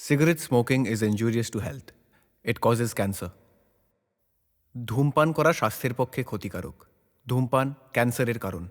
Cigarette smoking is injurious to health. It causes cancer. ধূমপান করা স্বাস্থ্যের পক্ষে ক্ষতিকারক। ধূমপান ক্যান্সারের কারণ।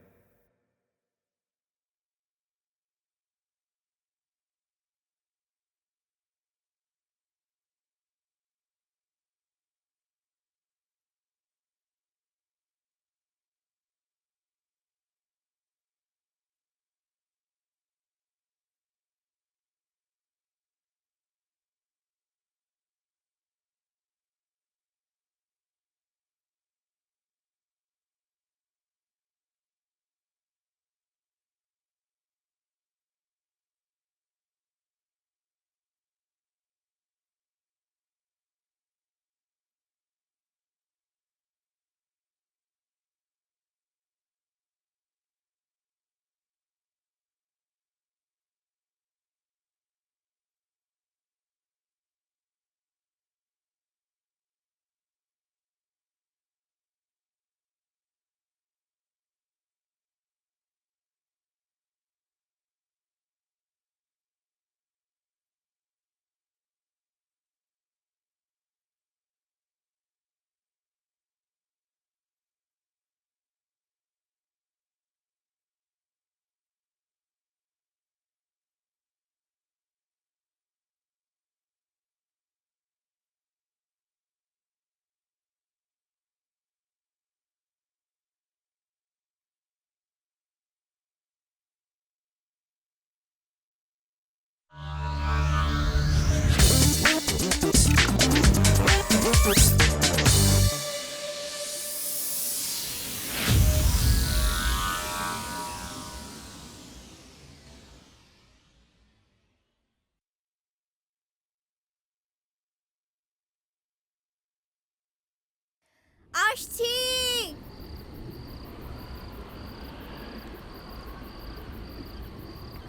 আসছি।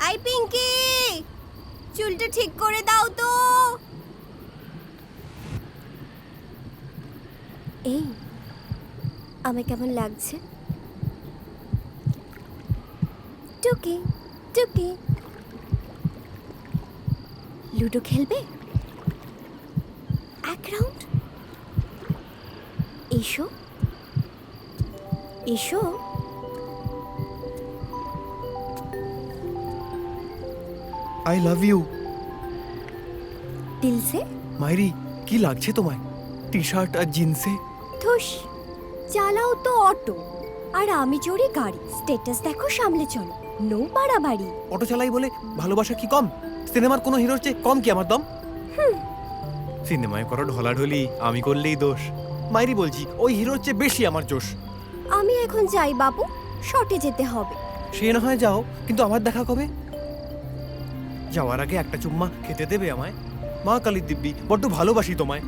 আই পিঙ্কি, চুলটা ঠিক করে দাও তো। এই, আমায় কেমন লাগছে? টুকি টুকি, লুডো খেলবে? এক রাউন্ড? এসো এসো। I love you. দিল সে। মাইরি, কি লাগছে তোমায় টি শার্ট আর জিন্সে? ধুস, চালাও তো অটো আর আমি চড়ি গাড়ি। স্ট্যাটাস দেখো, সামলে চলো, নো বাড়াবাড়ি। অটো চালাই বলে ভালোবাসা কি কম? সিনেমার কোনো হিরোর চেয়ে কম কি আমার দম? সিনেমায় করো ঢলাঢলি, আমি করলেই দোষ। মাইরি বলছি, ওই হিরোর চেয়ে বেশি আমার জোশ। আমি এখন যাই বাবু, শর্টে যেতে হবে। সে না হয় যাও, কিন্তু আমার দেখা কবে? যাওয়ার আগে একটা চুম্মা খেতে দেবে আমায়? মা কালী দিব্যি, বড্ড ভালোবাসি তোমায়।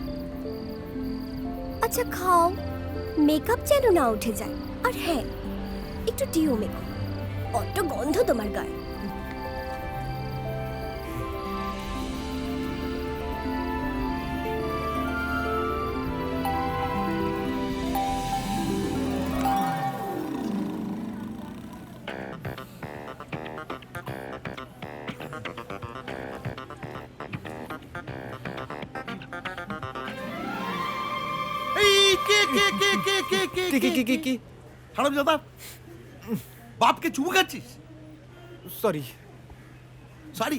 আচ্ছা খাও, মেকআপ যেন না উঠে যায়। আর হ্যাঁ, একটু ডিও মেকো, অত গন্ধ তোমার গায়ে। কি? হারামজাদা, বাপকে চুমু খাচ্ছিস? সরি। সরি?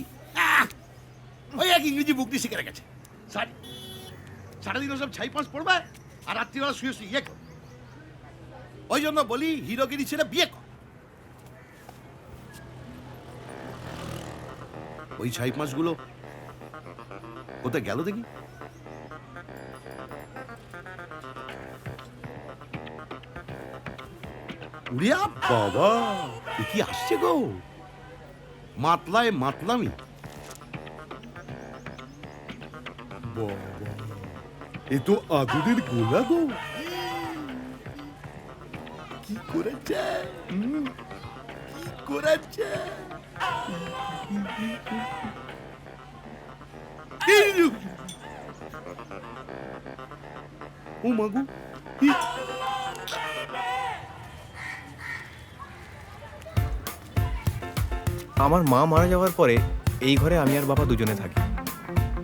ওই এক ইংরেজি বুক দিয়ে শিখে রেখেছে। সরি। সারাদিন সব ছাই পাঁচ পড়বে আর রাত্রিবেলা শুয়ে শুয়ে ইয়ে কর। ওই জন্য বলি, হিরোগিরি ছেড়ে বিয়ে কর। ওই ছাই পাঁচগুলো কোথায় গেল দেখি? উড়িয়া বাবা, এ কি আসছে গো? মাতলায় মাতলামি। বাবা, এ তো আগুনের গোলা গো। কি করেছে? কি করেছে? ও মাগু, আমার মা মারা যাওয়ার পরে এই ঘরে আমি আর বাবা দুজনে থাকি।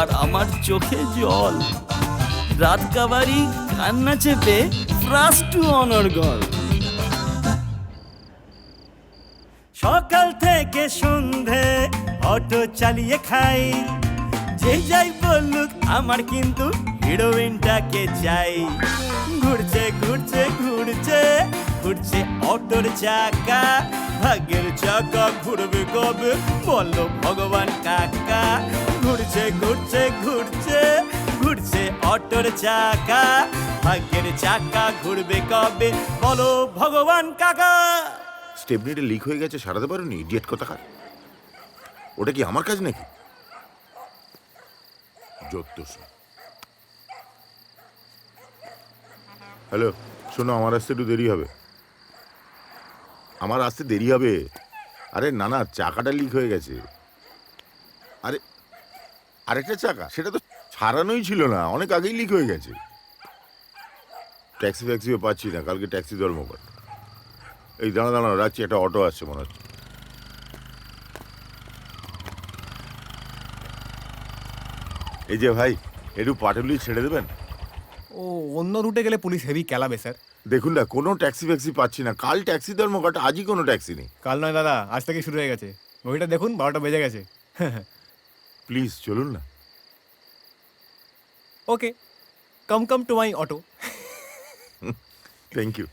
আর আমার চোখে জল। রাত কাবারি কান্না চেপে ফ্রাস্ট টু অনর্গল। সকাল থেকে সন্ধে অটো চালিয়ে খাই, যে যাই বলুক আমার কিন্তু হিরোইনটাকে চাই। ঘুরছে ঘুরছে ঘুরছে ঘুরছে অটোর চাকা, ভাগ্যের চাকা ঘুরবে কবে বলো ভগবান কাকা। ঘুরছে ঘুরছে ঘুরছে ঘুরছে অটোর চাকা, ভাগ্যের চাকা ঘুরবে কবে বলো ভগবান কাকা। স্টেপনিটা লিক হয়ে গেছে, সারাতে পারোনি? ইডিয়েট কোথাকার। ওটা কি আমার কাজ নাকি? হ্যালো, শোনো, আমার আসতে একটু দেরি হবে। আমার আসতে দেরি হবে। আরে না না, চাকাটা লিক হয়ে গেছে। আরে আরেকটা চাকা, সেটা তো ছাড়ানোই ছিল না, অনেক আগেই লিক হয়ে গেছে। ট্যাক্সি ফ্যাক্সিও পাচ্ছি না, কালকে ট্যাক্সি ধর্মঘট। এই দাঁড়া দাঁড়া রাখছি, একটা অটো আসছে মনে হচ্ছে। এই যে ভাই, একটু পাটুলি ছেড়ে দেবেন? ও অন্য রুটে গেলে পুলিশ হেভি কেলাবে স্যার। দেখুন না, কোনো ট্যাক্সি ফ্যাক্সি পাচ্ছি না। কাল ট্যাক্সি ধর্মঘট, আজই কোনো ট্যাক্সি নেই। কাল নয় দাদা, আজ থেকে শুরু হয়ে গেছে। ঘড়িটা দেখুন, 12টা বেজে গেছে। প্লিজ চলুন না। Okay, come to my auto. Thank you,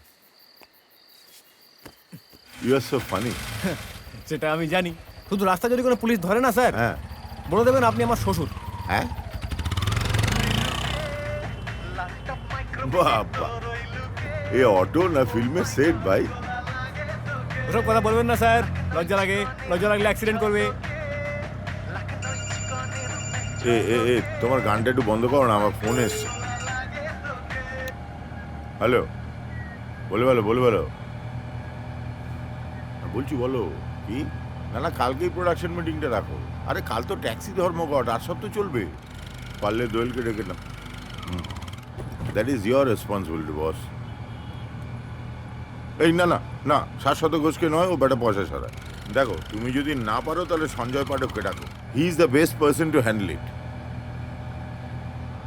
you are so funny. সেটা আমি জানি, শুধু রাস্তা যদি কোনো পুলিশ ধরে না স্যার, হ্যাঁ বলে দেবেন আপনি আমার শ্বশুর। হ্যাঁ, বাবা, এ অটো না ফিল্মের সেট ভাই। ওসব কথা বলবেন না স্যার, লজ্জা লাগে। লজ্জা লাগলে অ্যাক্সিডেন্ট করবে। এ এ এ তোমার গানটা একটু বন্ধ করো না, আমার ফোন এসছে। হ্যালো, বলে বলো। বলছি বলো। কি? না না, কালকেই প্রোডাকশন মিটিংটা রাখো। আরে কাল তো ট্যাক্সি ধর্মঘট, আর সব তো চলবে। পারলে দোয়েলকে ডেকে না। দ্যাট ইজ ইয়োর রেসপন্সিবিলিটি বস। এই না না না, শাশ্বত ঘোষকে নয়, ও বেটা পয়সা ছাড়া। দেখো, তুমি যদি না পারো তাহলে সঞ্জয় পাঠককে ডাকো। He is the best person to handle it.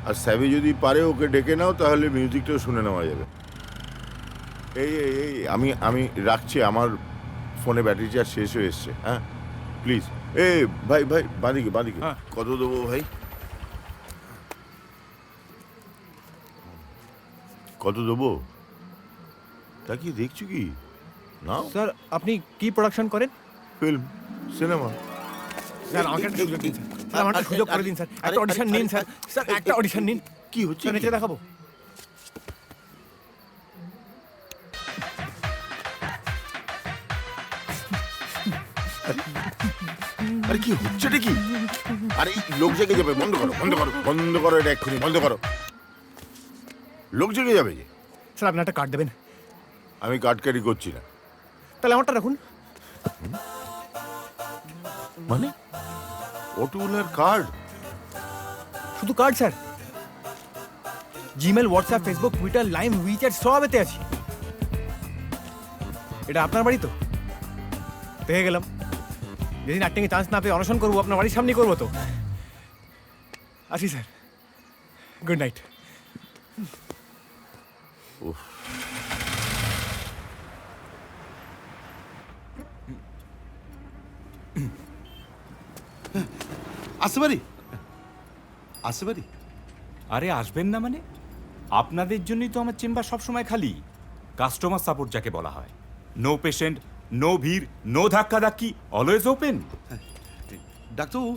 আর স্যাভি যদি পারে, ওকে ডেকে নাও, তাহলে মিউজিকটাও শুনে নেওয়া যাবে। এই এই এই আমি রাখছি, আমার ফোনে ব্যাটারি চার্জ শেষ হয়ে এসছে। হ্যাঁ প্লিজ। এ ভাই বাঁদিকে হ্যাঁ। কত দেবো ভাই? কত দেবো? তা কি দেখছো কি? নাও। স্যার আপনি কি প্রোডাকশন করেন? Film, cinema. স্যার আমাকে একটা সুযোগ দিন স্যার। স্যার আমাকে একটা সুযোগ করে দিন স্যার। একটা অডিশন নিন স্যার। স্যার একটা অডিশন নিন। কি হচ্ছে? স্যার নেচে দেখাবো। আরে কি হচ্ছেটা কি? আরে লোক জেগে যাবে, বন্ধ করো এটা এক্ষুনি, বন্ধ করো। লোক জেগে যাবে যে। স্যার আপনি একটা কার্ড দেবেন? আমি কার্ড ক্যারি করছি না। তাহলে আমারটা রাখুন। মানে অটোওয়ালার কার্ড? শুধু card sir? Gmail, WhatsApp, Facebook, Twitter, lime, WeChat সব এতে আছি। এটা আপনার বাড়ি তো? দেখে গেলাম। যেদিন অ্যাক্টিংয়ে চান্স না পেয়ে অনশন করবো, আপনার বাড়ির সামনেই করবো তো। আসি স্যার, গুড নাইট। আসতে পারি? আরে আসবেন না মানে? আপনাদের জন্যই তো আমার চেম্বার সবসময় খালি। কাস্টমার সাপোর্ট যাকে বলা হয়। নো পেশেন্ট, নো ভিড়, নো ধাক্কাধাক্কি, অলওয়েজ ওপেন। ডাক্তারবাবু,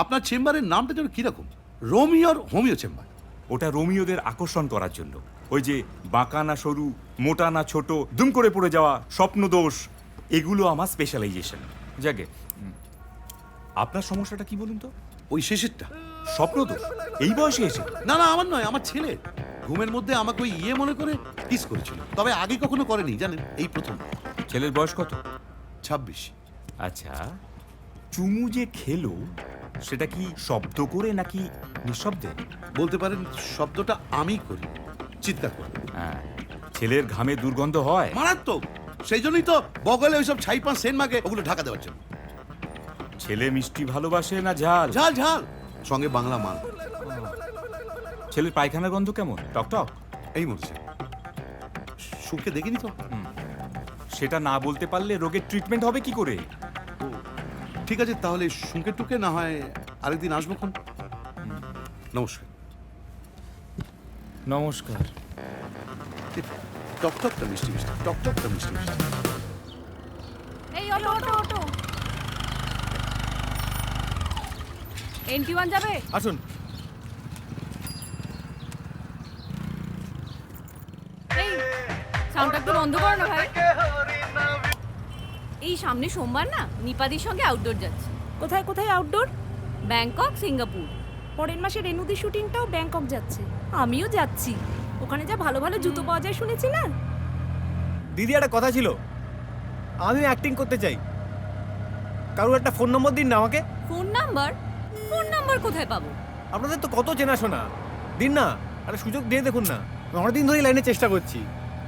আপনার চেম্বারের নামটা যেন কিরকম? রোমিওর হোমিও চেম্বার? ওটা রোমিওদের আকর্ষণ করার জন্য। ওই যে বাঁকা না সরু, মোটা না ছোট, দুম করে পড়ে যাওয়া, স্বপ্ন দোষ, এগুলো আমার স্পেশালাইজেশন। যাকে আপনার সমস্যাটা কি বলুন তো? ওই শেষেরটা, স্বপ্ন দোষ এই বয়সে এসে? না না, আমার নয়, আমার ছেলে ঘুমের মধ্যে আমাকে ওই মনে করে কিস করেছিল। তবে আগে কখনো করেনি, জানেন, এই প্রথম। ছেলের বয়স কত? 26। আচ্ছা, চুমু যে খেলো সেটা কি শব্দ করে নাকি নিঃশব্দে? বলতে পারেন শব্দটা আমি করি, চিৎকার করি। হ্যাঁ, ছেলের ঘামে দুর্গন্ধ হয় মারাত্মক। সেই জন্যই তো বগলে ওইসব 4-5 সেন্ট মাগে, ওগুলো ঢাকা দেওয়ার জন্য। ছেলে মিষ্টি ভালোবাসে না ঝাল? ঝাল ঝাল, সঙ্গে বাংলা মাল। ছেলের পায়খানার গন্ধ কেমন? টকটক? এই মরছে, সুখে দেখিনি তো। সেটা না বলতে পারলে রোগের ট্রিটমেন্ট হবে কি করে? ঠিক আছে, তাহলে শুকে টুকে না হয় আরেকদিন আসবো খন। নমস্কার। নমস্কার। টকটকটা মিষ্টি মিষ্টি, টকটকটা মিষ্টি মিষ্টি। এই অটো অটো অটো NT1 যাবে? আসুন। এই সাউন্ডটা একটু বন্ধ করো না ভাই। এই সামনে সোমবার না নিপাদির সঙ্গে আউটডোর যাচ্ছে। কোথায় কোথায় আউটডোর? Bangkok, Singapore. পরের মাসে রেনুদি শুটিংটাও ব্যাংকক যাচ্ছে। আমিও যাচ্ছি। ওখানে যা ভালো ভালো জুতো পাওয়া যায় শুনেছি না? দিদি একটা কথা ছিল, আমিও অ্যাক্টিং করতে চাই। কারোর একটা ফোন নম্বর দিন না আমাকে। Phone number? ফোন নাম্বার কোথায় পাবো? আপনাদের তো কত চেনাশোনা, দিন না একটা সুযোগ দিয়ে দেখুন না। আমি অনেকদিন ধরেই লাইনে চেষ্টা করছি।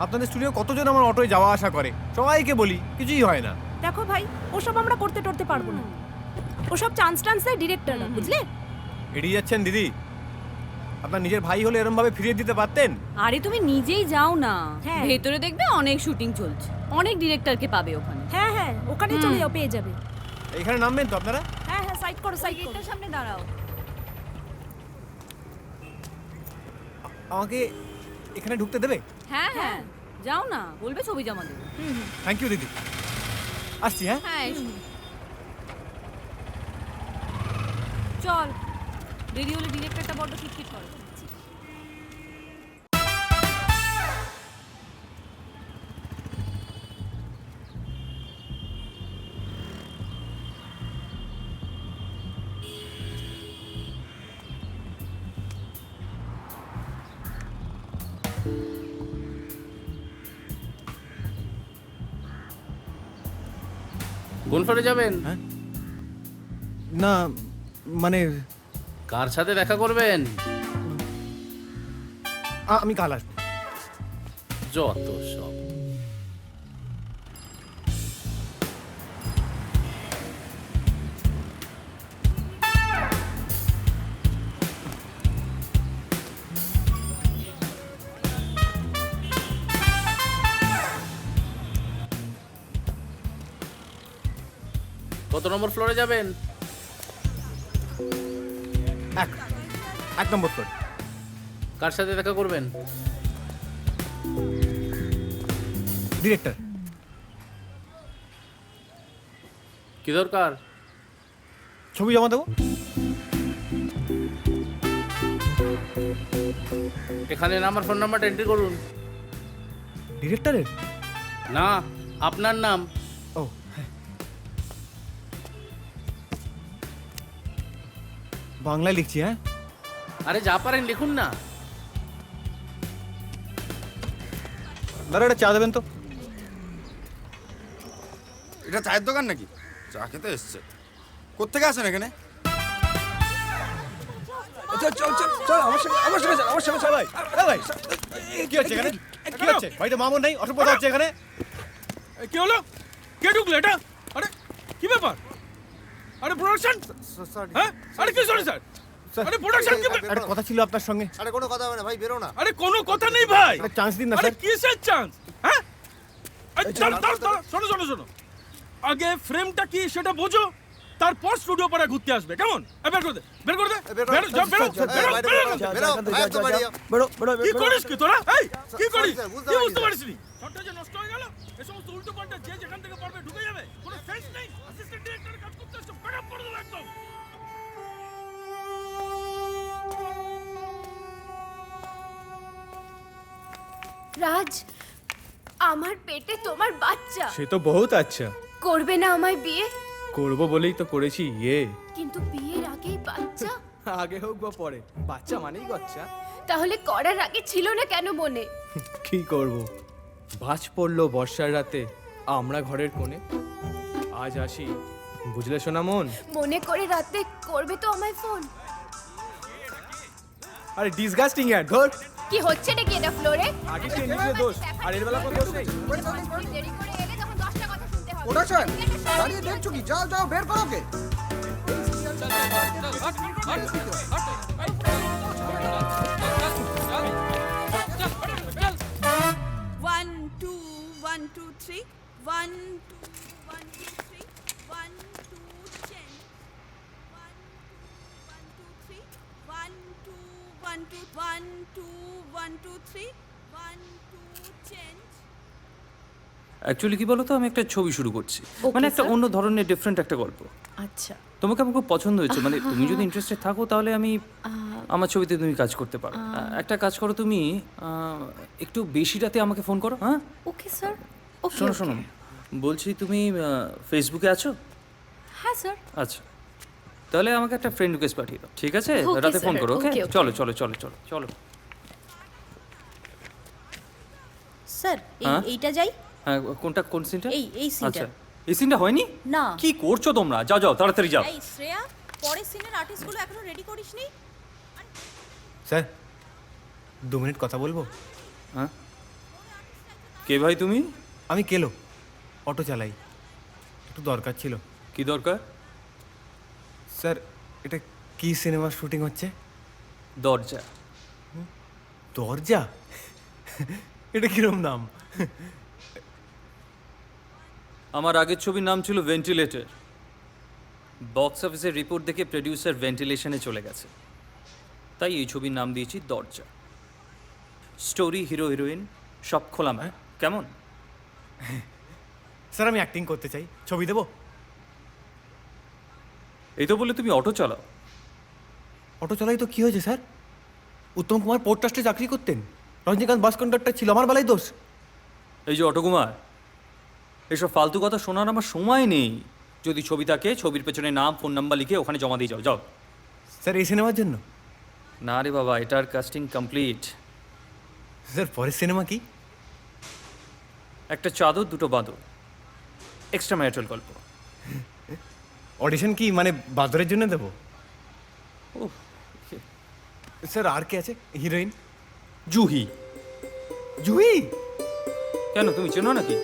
আপনাদের স্টুডিও কতজন আমার অটোয় যাওয়া আসা করে, সবাইকে বলি, কিছুই হয় না। দেখো ভাই, ওসব আমরা করতে টরতে পারবো না। ওসব চান্স টান্স দেয় ডিরেক্টররা, বুঝলে? এড়িয়ে যাচ্ছেন দিদি। আপনার নিজের ভাই হলে এরম ভাবে ফিরিয়ে দিতে পারতেন। আরে তুমি নিজেই যাও না, হ্যাঁ। ভেতরে দেখবে অনেক শুটিং চলছে, অনেক ডিরেক্টরকে পাবে ওখানে। হ্যাঁ হ্যাঁ, ওখানে চলে যাও, পেয়ে যাবে। এখানে নামবেন তো আপনারা? হ্যাঁ হ্যাঁ, সাইড করো সাইড করো। গেটটার সামনে দাঁড়াও। আমাকে এখানে ঢুকতে দেবে? হ্যাঁ হ্যাঁ, যাও না, বলবে ছবি জমা দেবে। থ্যাংক ইউ দিদি, আসছি। হ্যাঁ হ্যাঁ এসো। চল, দেরি হলে ডিরেক্টরটা বড্ড খিটখিট করে। কোন ফ্লোরে যাবেন? না মানে কার সাথে দেখা করবেন? আমি কাল আসবো। যত সব। কত নম্বর ফ্লোরে যাবেন? এক নম্বর ফ্লোর। কার সাথে দেখা করবেন? ডিরেক্টর। কি দরকার? ছবি জমা দেবো। এখানে আমার ফোন নাম্বারটা এন্ট্রি করুন। ডিরেক্টরের? না, আপনার নাম। ও বাংলায় লিখছি। হ্যাঁ, আরে যা পারেন লিখুন না। দাদা একটা চা দেবেন তো। এটা চায়ের দোকান নাকি? চা খেতে এসছে। কোত্থেকে আসেন এখানে? চল চল চল চল, আমার সঙ্গে চল, আমার সঙ্গে চল। ভাই ভাই, কি হচ্ছে এখানে? কি হচ্ছে? বাড়িতে মামুন নেই, অসভ্যতা হচ্ছে এখানে। কি হলো? কে ঢুকলো এটা? আরে কি ব্যাপার? আরে প্রোডাকশন? হ্যাঁ, আরে কি সরি স্যার? আরে প্রোডাকশন কি? একটা কথা ছিল আপনার সঙ্গে। আরে কোনো কথা হবে না ভাই, বেরো না। আরে কোনো কথা নেই ভাই। একটা চান্স দিন না আরে স্যার। কিসের চান্স? হ্যাঁ, শোনো শোনো শোনো, আগে ফ্রেমটা কি সেটা বোঝো, তারপর স্টুডিও পাড়া ঘুরতে আসবে, কেমন? বের করে দে, বের করে দে, কি করিস কি তোরা? এই কি করিস? কি বুঝতে পারিস নি? শটটা যে নষ্ট হয়ে গেল, এই সমস্ত উল্টো পাল্টা যে যেখান থেকে পারবে ঢুকে যাবে, কোনো সেন্স নেই। অ্যাসিস্ট্যান্ট ডিরেক্টরের কাজ করতে এসে ব্যাকআপ করে দেবো একদম। রাজ, আমার পেটে তোমার বাচ্চা। সে তো বহুত আচ্ছা। করবে না আমায় বিয়ে? করবো বলেই তো করেছি। কিন্তু বিয়ের আগেই বাচ্চা? আগে হোক বা পরে, বাচ্চা মানেই বাচ্চা। তাহলে করার আগে ছিল না কেন মনে? কি করব? ভাঁজ পড়লো বর্ষার রাতে, আমরা ঘরের কোণে। আজ আসি, বুঝলে সোনা মন? মনে করে রাতে করবে তো আমায় ফোন? আরে ডিসগাস্টিং यार, ধর। কি হচ্ছে নাকি এটা ফ্লোরে? আগে সে নিজে দোষ, আর এর বেলা কোনো দোষ নেই। দেরি করে এলে তখন 10টা কথা শুনতে হবে। প্রোডাকশন দাঁড়িয়ে দেখছো কি? যাও যাও, বের করো কে। One, two, 1, 2, 3. 1, 2, 1, 2, 3. 1, 2, change. 1, 2, 1, 2, 3. 1, 2, 1, 2, 1, 2, 3. 1, 2, change. Actually কি বলো তো, আমি একটা ছবি শুরু করছি, মানে একটা অন্য ধরনের ডিফারেন্ট একটা গল্প। আচ্ছা, তোমাকে আমার খুব পছন্দ হয়েছে, মানে তুমি যদি ইন্টারেস্টেড থাকো তাহলে আমি আমার ছবিতে তুমি কাজ করতে পারো। একটা কাজ করো, তুমি একটু বেশি রাতে আমাকে ফোন করো। হ্যাঁ, ওকে স্যার। ওকে, শোনো শোনো, বলছি তুমি ফেসবুকে আছো? হ্যাঁ স্যার। আচ্ছা, তাহলে আমাকে একটা ফ্রেন্ড রিকোয়েস্ট পাঠিয়ে দাও, ঠিক আছে? Okay, রাতে ফোন sir. করো, ওকে? Okay, okay. চলো চলো চলো চলো চলো। স্যার হ্যাঁ? এইটা যাই। হ্যাঁ, কোনটা, কোন সিনটা? এই সিনটা। আচ্ছা, এই সিনটা হয়নি? না। কি করছো তোমরা? যাও যাও, তাড়াতাড়ি যাও। এই শ্রেয়া, পরের সিনের আর্টিস্টগুলো এখনো রেডি করিসনি? স্যার 2 মিনিট কথা বলবো? হ্যাঁ, কে ভাই তুমি? আমি কেলো, অটো চালাই, একটু দরকার ছিল। কি দরকার? স্যার এটা কি সিনেমার শুটিং হচ্ছে? দরজা। দরজা? এটা কিরম নাম? আমার আগের ছবির নাম ছিল ভেন্টিলেটর। বক্স অফিসের রিপোর্ট দেখে প্রডিউসার ভেন্টিলেশনে চলে গেছে, তাই এই ছবির নাম দিয়েছি দরজা। স্টোরি, হিরো হিরোইন সব খোলামেলা। কেমন? স্যার আমি অ্যাক্টিং করতে চাই, ছবি দেবো? এই তো বলে তুমি অটো চালাও। অটো চালাই তো কি হয়েছে স্যার? উত্তম কুমার পোর্ট ট্রাস্টে চাকরি করতেন, রজনীকান্ত বাস কন্ডাক্টর ছিল, আমার বেলায় দোষ? এই যে অটোকুমার, এসব ফালতু কথা শোনার আমার সময় নেই। যদি ছবি থাকে, ছবির পেছনে নাম, ফোন নাম্বার লিখে ওখানে জমা দিয়ে যাও। যাও। স্যার এই সিনেমার জন্য? না রে বাবা, এটার কাস্টিং কমপ্লিট। স্যার পরের সিনেমা কি? একটা চাদর, দুটো বাঁদর, এক্সট্রা ম্যারিটাল গল্প। অডিশন কি মানে বাদরের জন্য দেবো? ও স্যার আর কে আছে হিরোইন? জুহি। জুহি? কেন, তুমি চেনো নাকি?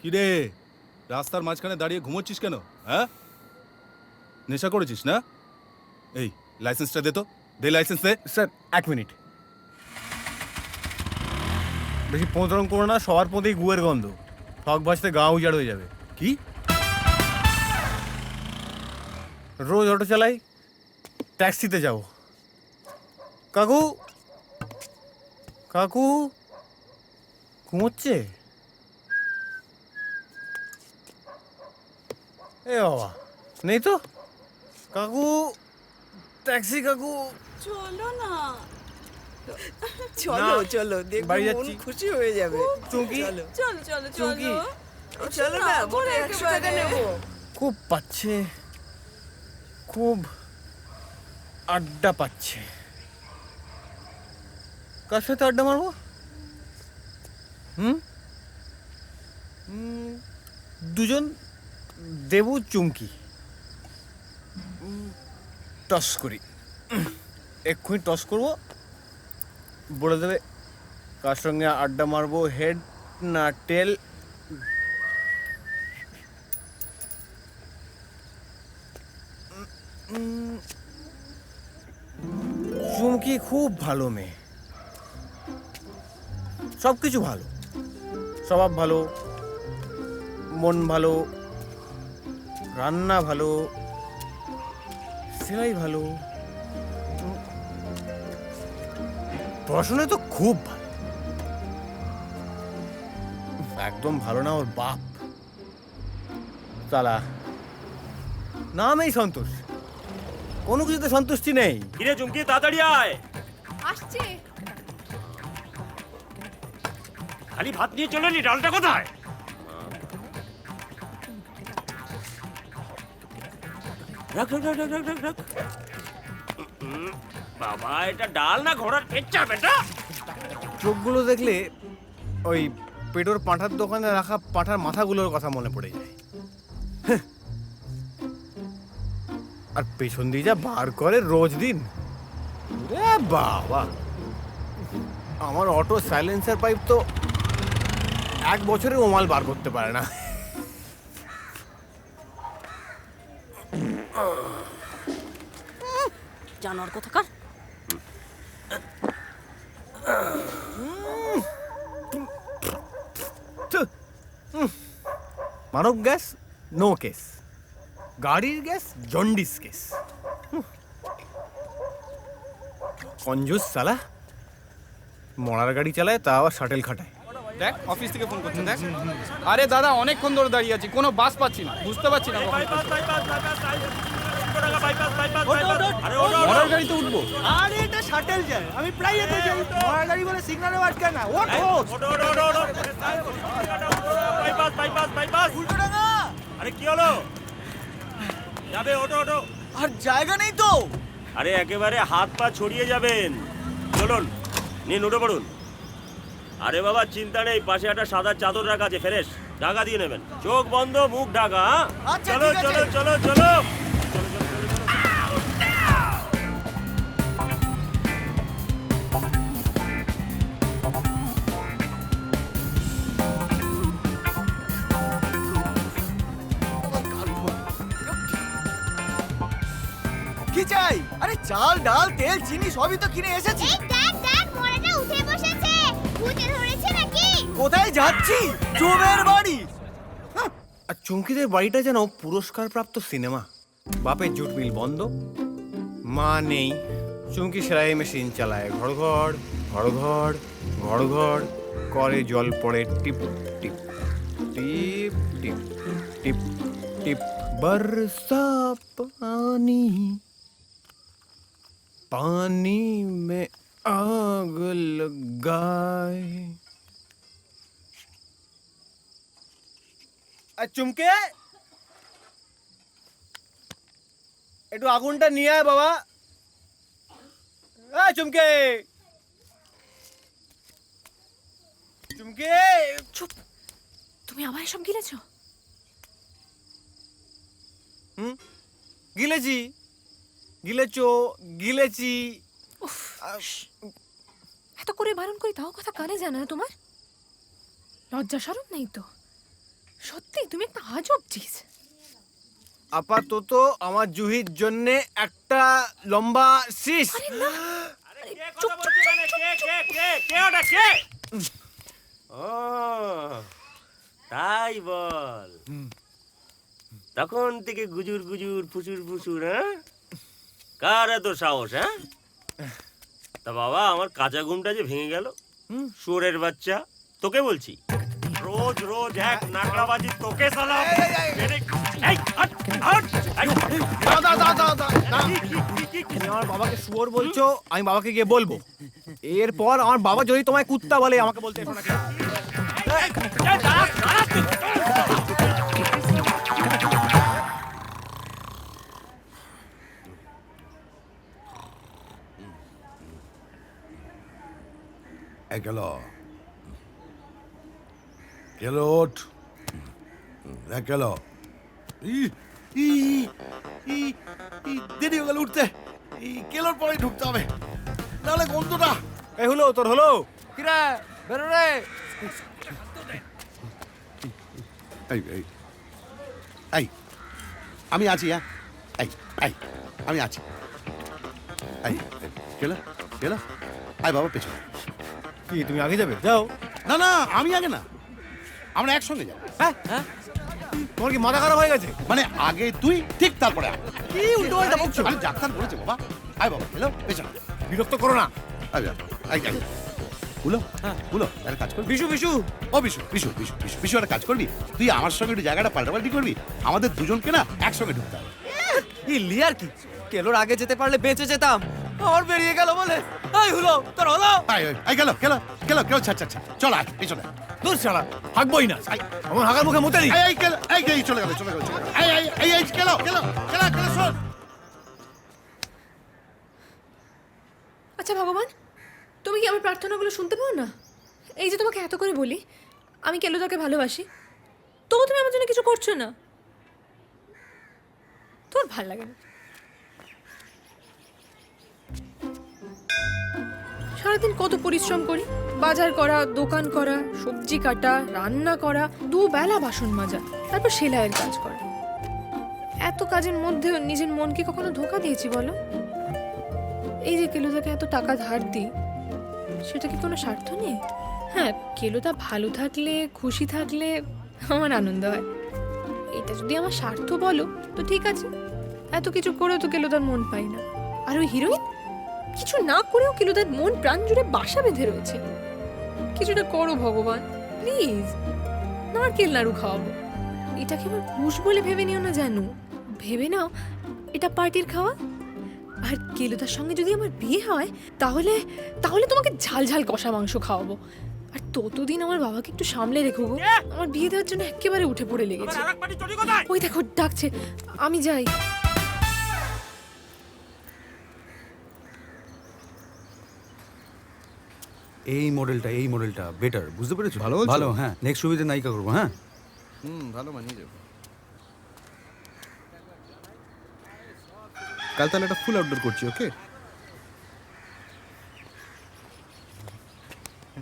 কিরে, রাস্তার মাঝখানে দাঁড়িয়ে ঘুমোচ্ছিস কেন? হ্যাঁ, নেশা করেছিস না? এই লাইসেন্সটা দে তো, দে লাইসেন্স দে। স্যার 1 মিনিট, বেশি পোঁতরম করো না, সবার পথেই গুয়ের গন্ধ, ঠক বাজতে গা উজাড় হয়ে যাবে। কি? রোজ অটো চালাই, ট্যাক্সিতে যাব। কাকু, কাকু ঘুমোচ্ছে? এ বাবা, নেই তো কাকু, ট্যাক্সি কাকু। চলো না। চলো চলো, বাড়ি যাচ্ছি, খুশি হয়ে যাবে। চুমকি চলো চলো চুমকি, চলো না, মনে 100 টাকা নেবো। খুব পাচ্ছে, খুব আড্ডা পাচ্ছে। কার সাথে আড্ডা মারবো? দুজন দেবু চুমকি, টস করি, এক্ষুনি টস করবো, বলে দেবে কার সঙ্গে আড্ডা মারবো, হেড না টেল। চুমকি খুব ভালো মেয়ে, সব কিছু ভালো, স্বভাব ভালো, মন ভালো, রান্না ভালো, সেলাই ভালো, পড়াশোনায় তো খুব ভালো। একদম ভালো না ওর বাপ, চালা নামেই সন্তোষ, কোনো কিছুতে সন্তুষ্টি নেই। হিরে চুমকি, তাড়াতাড়ি আয়। আসছে। খালি ভাত নিয়ে চলে নি, ডালটা কোথায়? রাখ রাখ রাখ রাখ রাখ রাখ রাখ। বাবা, এটা ডাল না ঘোড়ার পেচ্চা বেটা? চোখগুলো দেখলে ওই পেটোর পাঁঠার দোকানে রাখা পাঁঠার মাথাগুলোর কথা মনে পড়ে যায়। হ্যাঁ। আর পেছন দিয়ে যা বার করে রোজ দিন, ওরে বাবা, আমার অটো সাইলেন্সার পাইপ তো 1 বছরে ওমাল বার করতে পারে না। জানোয়ার কোথাকার। মানব গ্যাস নো কেস, গাড়ির গ্যাস জন্ডিস কেস। কঞ্জুস সালা, মরার গাড়ি চালায় তা আবার শাটেল খাটায়। দেখ অফিস থেকে ফোন করছে, দেখ। আরে দাদা অনেকক্ষণ ধরে দাঁড়িয়ে আছি, কোনো বাস পাচ্ছি না, বুঝতে পারছি না কখন মরার গাড়িতে উঠবো। আরে এটা শাটেল যায়, আমি প্রায় এতে যাই। মরার গাড়ি বলে সিগন্যালে আটকায় না। ওঠ ওঠ। বাইপাস উল্টোডাঙ্গা। আরে কি হলো? যাবে, ওঠো ওঠো। আর জায়গা নেই তো। আরে একেবারে হাত পা ছড়িয়ে যাবেন। চলুন, নিন উঠে পড়ুন। আরে বাবা চিন্তা নেই, পাশে একটা সাদা চাদর রাখা আছে, ফ্রেশ ঢাকা দিয়ে নেবেন। চোখ বন্ধ, মুখ ঢাকা। আচ্ছা, চলো ঠিক আছে। চলো চলো চলো। কি চাই? আরে চাল ডাল তেল চিনি সবই তো কিনে এসেছি। দেখ দেখ, মরাটা উঠে বসেছে। ভূতে ধরেছে নাকি? কোথায় যাচ্ছি? চোবের বাড়ি। আর চুমকিদের বাড়িটা যেন পুরস্কার প্রাপ্ত সিনেমা। বাপের জুট মিল বন্ধ, মা নেই, চুমকি সেলাই মেশিন চালায় ঘড় ঘড় ঘড় ঘড় ঘড় ঘড় করে, জল পড়ে টিপ টিপ টিপ টিপ টিপ টিপ, বরসা পানি पानी में आग लगाए। চুমকে একটু আগুনটা নিয়ে আয় বাবা। চুমকে চুমকে, চুপ, তুমি আবার এসব গিলেছো? গিলেছি গিলেছো গিলেছি। এত করে বারণ করি তাও কথা কানে জানা না তোমার? লজ্জা শরম নেই তো? সত্যি তুমি একটা আজব চিজ। আপাতত আমার জুহির জন্য একটা লম্বা শীষ। আরে না, চুপ চুপ তাই বল, তখন থেকে গুজুর গুজুর ফুসুর ফুসুর। হ্যাঁ, কার এত সাহস? হ্যাঁ, তা বাবা আমার কাঁচা ঘুমটা যে ভেঙে গেল। শুয়োরের বাচ্চা, তোকে বলছি, রোজ রোজ এক নাকড়াবাজি তোকে সালাম। আমার বাবাকে শুয়োর বলছো, আমি বাবাকে গিয়ে বলবো। এরপর আমার বাবা যদি তোমায় কুত্তা বলে আমাকে বলতে এসো না। গেল গেল ওঠ, গেল। দেরি হয়ে গেল উঠতে। কেলোর পরে ঢুকতে হবে, নাহলে গন্ধটা। এই হলো তোর হলো। কিরা বেরো রে। এই এই এই আমি আছি। হ্যাঁ, এই এই আমি আছি। এই গেল গেল। আয় বাবা পেছনে। কি তুমি আগে যাবে? যাও। না না, আমি আগে না, আমরা একসঙ্গে যাবো। হ্যাঁ হ্যাঁ, তোমার কি মাথা খারাপ হয়ে গেছে? মানে আগে তুই, ঠিক তারপরে আমি। কি উল্টো পাল্টা বকছো? আমি ডাক্তার বলেছে বাবা। আয় বাবা এলো পেছনে। বিরক্ত করো না। বুলো একটা কাজ করবি? বিশু বিশু, ও বিশু বিশু বিশু বিশু বিশু একটা কাজ করবি? তুই আমার সঙ্গে একটু জায়গাটা পাল্টাপাল্টি করবি, আমাদের দুজনকে না একসঙ্গে ঢুকতে হবে। কি লিয়ার কি? কেলোর আগে যেতে পারলে বেঁচে যেতাম, আর বেরিয়ে গেল বলে। এই হলো তোর হলো। গেল গেল গেল গেল। ছাড় ছাড় ছাড়, চল আয় পেছনে। দূর ছাড়া, হাঁকবই না। আমার হাঁকার মুখে মুতে দিই। এই গেল, এই গেল, চলে গেল চলে গেল চলে গেল। এই গেল গেল গেল গেল। শোন, আচ্ছা ভগবান, তুমি কি আমার প্রার্থনাগুলো শুনতে পাও না? এই যে তোমাকে এত করে বলি আমি কেলোদাকে ভালোবাসি, তবু তুমি আমার জন্য কিছু করছো না। তোর ভাল লাগে না। সারাদিন কত পরিশ্রম করি, বাজার করা, দোকান করা, সবজি কাটা, রান্না করা, দুবেলা বাসন মাজা, তারপর সেলাইয়ের কাজ করা। এত কাজের মধ্যেও নিজের মনকে কখনো ধোঁকা দিয়েছি বলো? এই যে কেলোদাকে এত টাকা ধার দিই, সেটা কি কোনো স্বার্থ নেই? হ্যাঁ, কেলোদা ভালো থাকলে, খুশি থাকলে আমার আনন্দ হয়। এটা যদি আমার স্বার্থ বলো তো ঠিক আছে, এত কিছু করেও তো কেলোদার মন পাই না। আর ওই হিরোইন কিছু না করেও কেলোদার মন প্রাণ জুড়ে বাসা বেঁধে রয়েছে। কিছুটা করো ভগবান, প্লিজ। নারকেল নাড়ু খাওয়াবো, এটাকে আমার ঘুষ বলে ভেবে নিও না জানো। ভেবে নাও এটা পার্টির খাওয়া। আর কেলোদার সঙ্গে যদি আমার বিয়ে হয় তাহলে তাহলে তোমাকে ঝাল ঝাল কষা মাংস খাওয়াবো। আর ততদিন আমার বাবাকে একটু সামলে রেখো গো। আমার বিয়ে দেওয়ার জন্য একেবারে উঠে পড়ে লেগেছে। ওই দেখো ডাকছে, আমি যাই। এই মডেলটা বেটার, বুঝতে পেরেছো? ভালো বলছো? ভালো, হ্যাঁ। নেক্সট ছবিতে নায়িকা করবো, হ্যাঁ। ভালো মানিয়ে যাবে। কাল তাহলে একটা ফুল আউটডোর করছি, ওকে?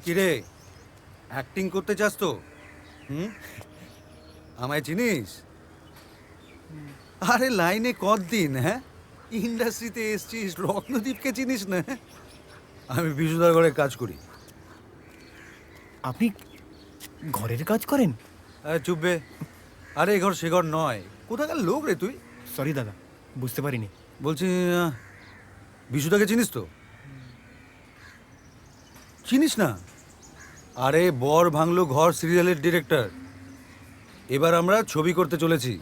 কিরে, অ্যাক্টিং করতে চাস তো? আমায় চিনিস? আরে লাইনে কতদিন, হ্যাঁ? ইন্ডাস্ট্রিতে এসছিস, রত্নদীপকে চিনিস না? আমি বিশুদার ঘরে কাজ করি। আপনি ঘরের কাজ করেন? আরে চুপবে। আরে এ ঘর সে ঘর নয়। কোথাকার লোক রে তুই? সরি দাদা, বুঝতে পারিনি। বলছি বিশুদাকে চিনিস তো? চিনিস না? আরে বর ভাঙলো ঘর সিরিয়ালের ডিরেক্টর। এবার আমরা ছবি করতে চলেছি।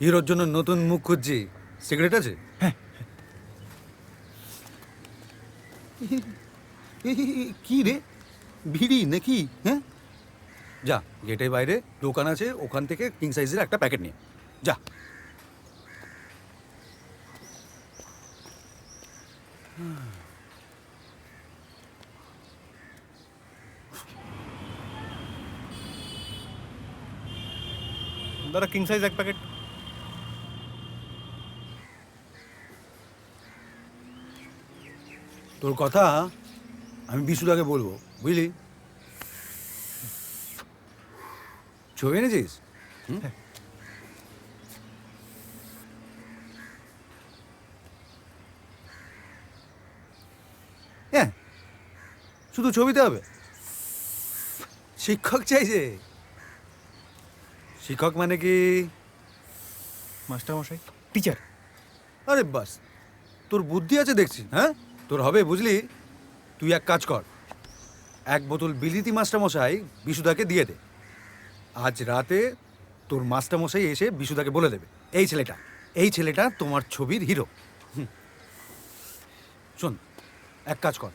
হিরোর জন্য নতুন মুখ খুঁজছি। সিগারেট আছে? কি রে, ভিড়ি নাকি? হ্যাঁ, যা গেটের বাইরে দোকান আছে, ওখান থেকে কিং সাইজের একটা প্যাকেট নিয়ে যা। দাদা কিং সাইজ এক প্যাকেট। তোর কথা আমি বিশুদাকে বলবো, বুঝলি? ছবি এনেছিস? হ্যাঁ, শুধু ছবিতে হবে? শিক্ষক চাইছে? শিক্ষক মানে কি? মাস্টার মশাই, টিচার। আরে বাস, তোর বুদ্ধি আছে দেখছি। হ্যাঁ, তোর হবে, বুঝলি? তুই এক কাজ কর, এক বোতল বিলিতি মাস্টারমশাই বিশুদাকে দিয়ে দে। আজ রাতে তোর মাস্টারমশাই এসে বিশুদাকে বলে দেবে এই ছেলেটা তোমার ছবির হিরো। শোন, এক কাজ কর,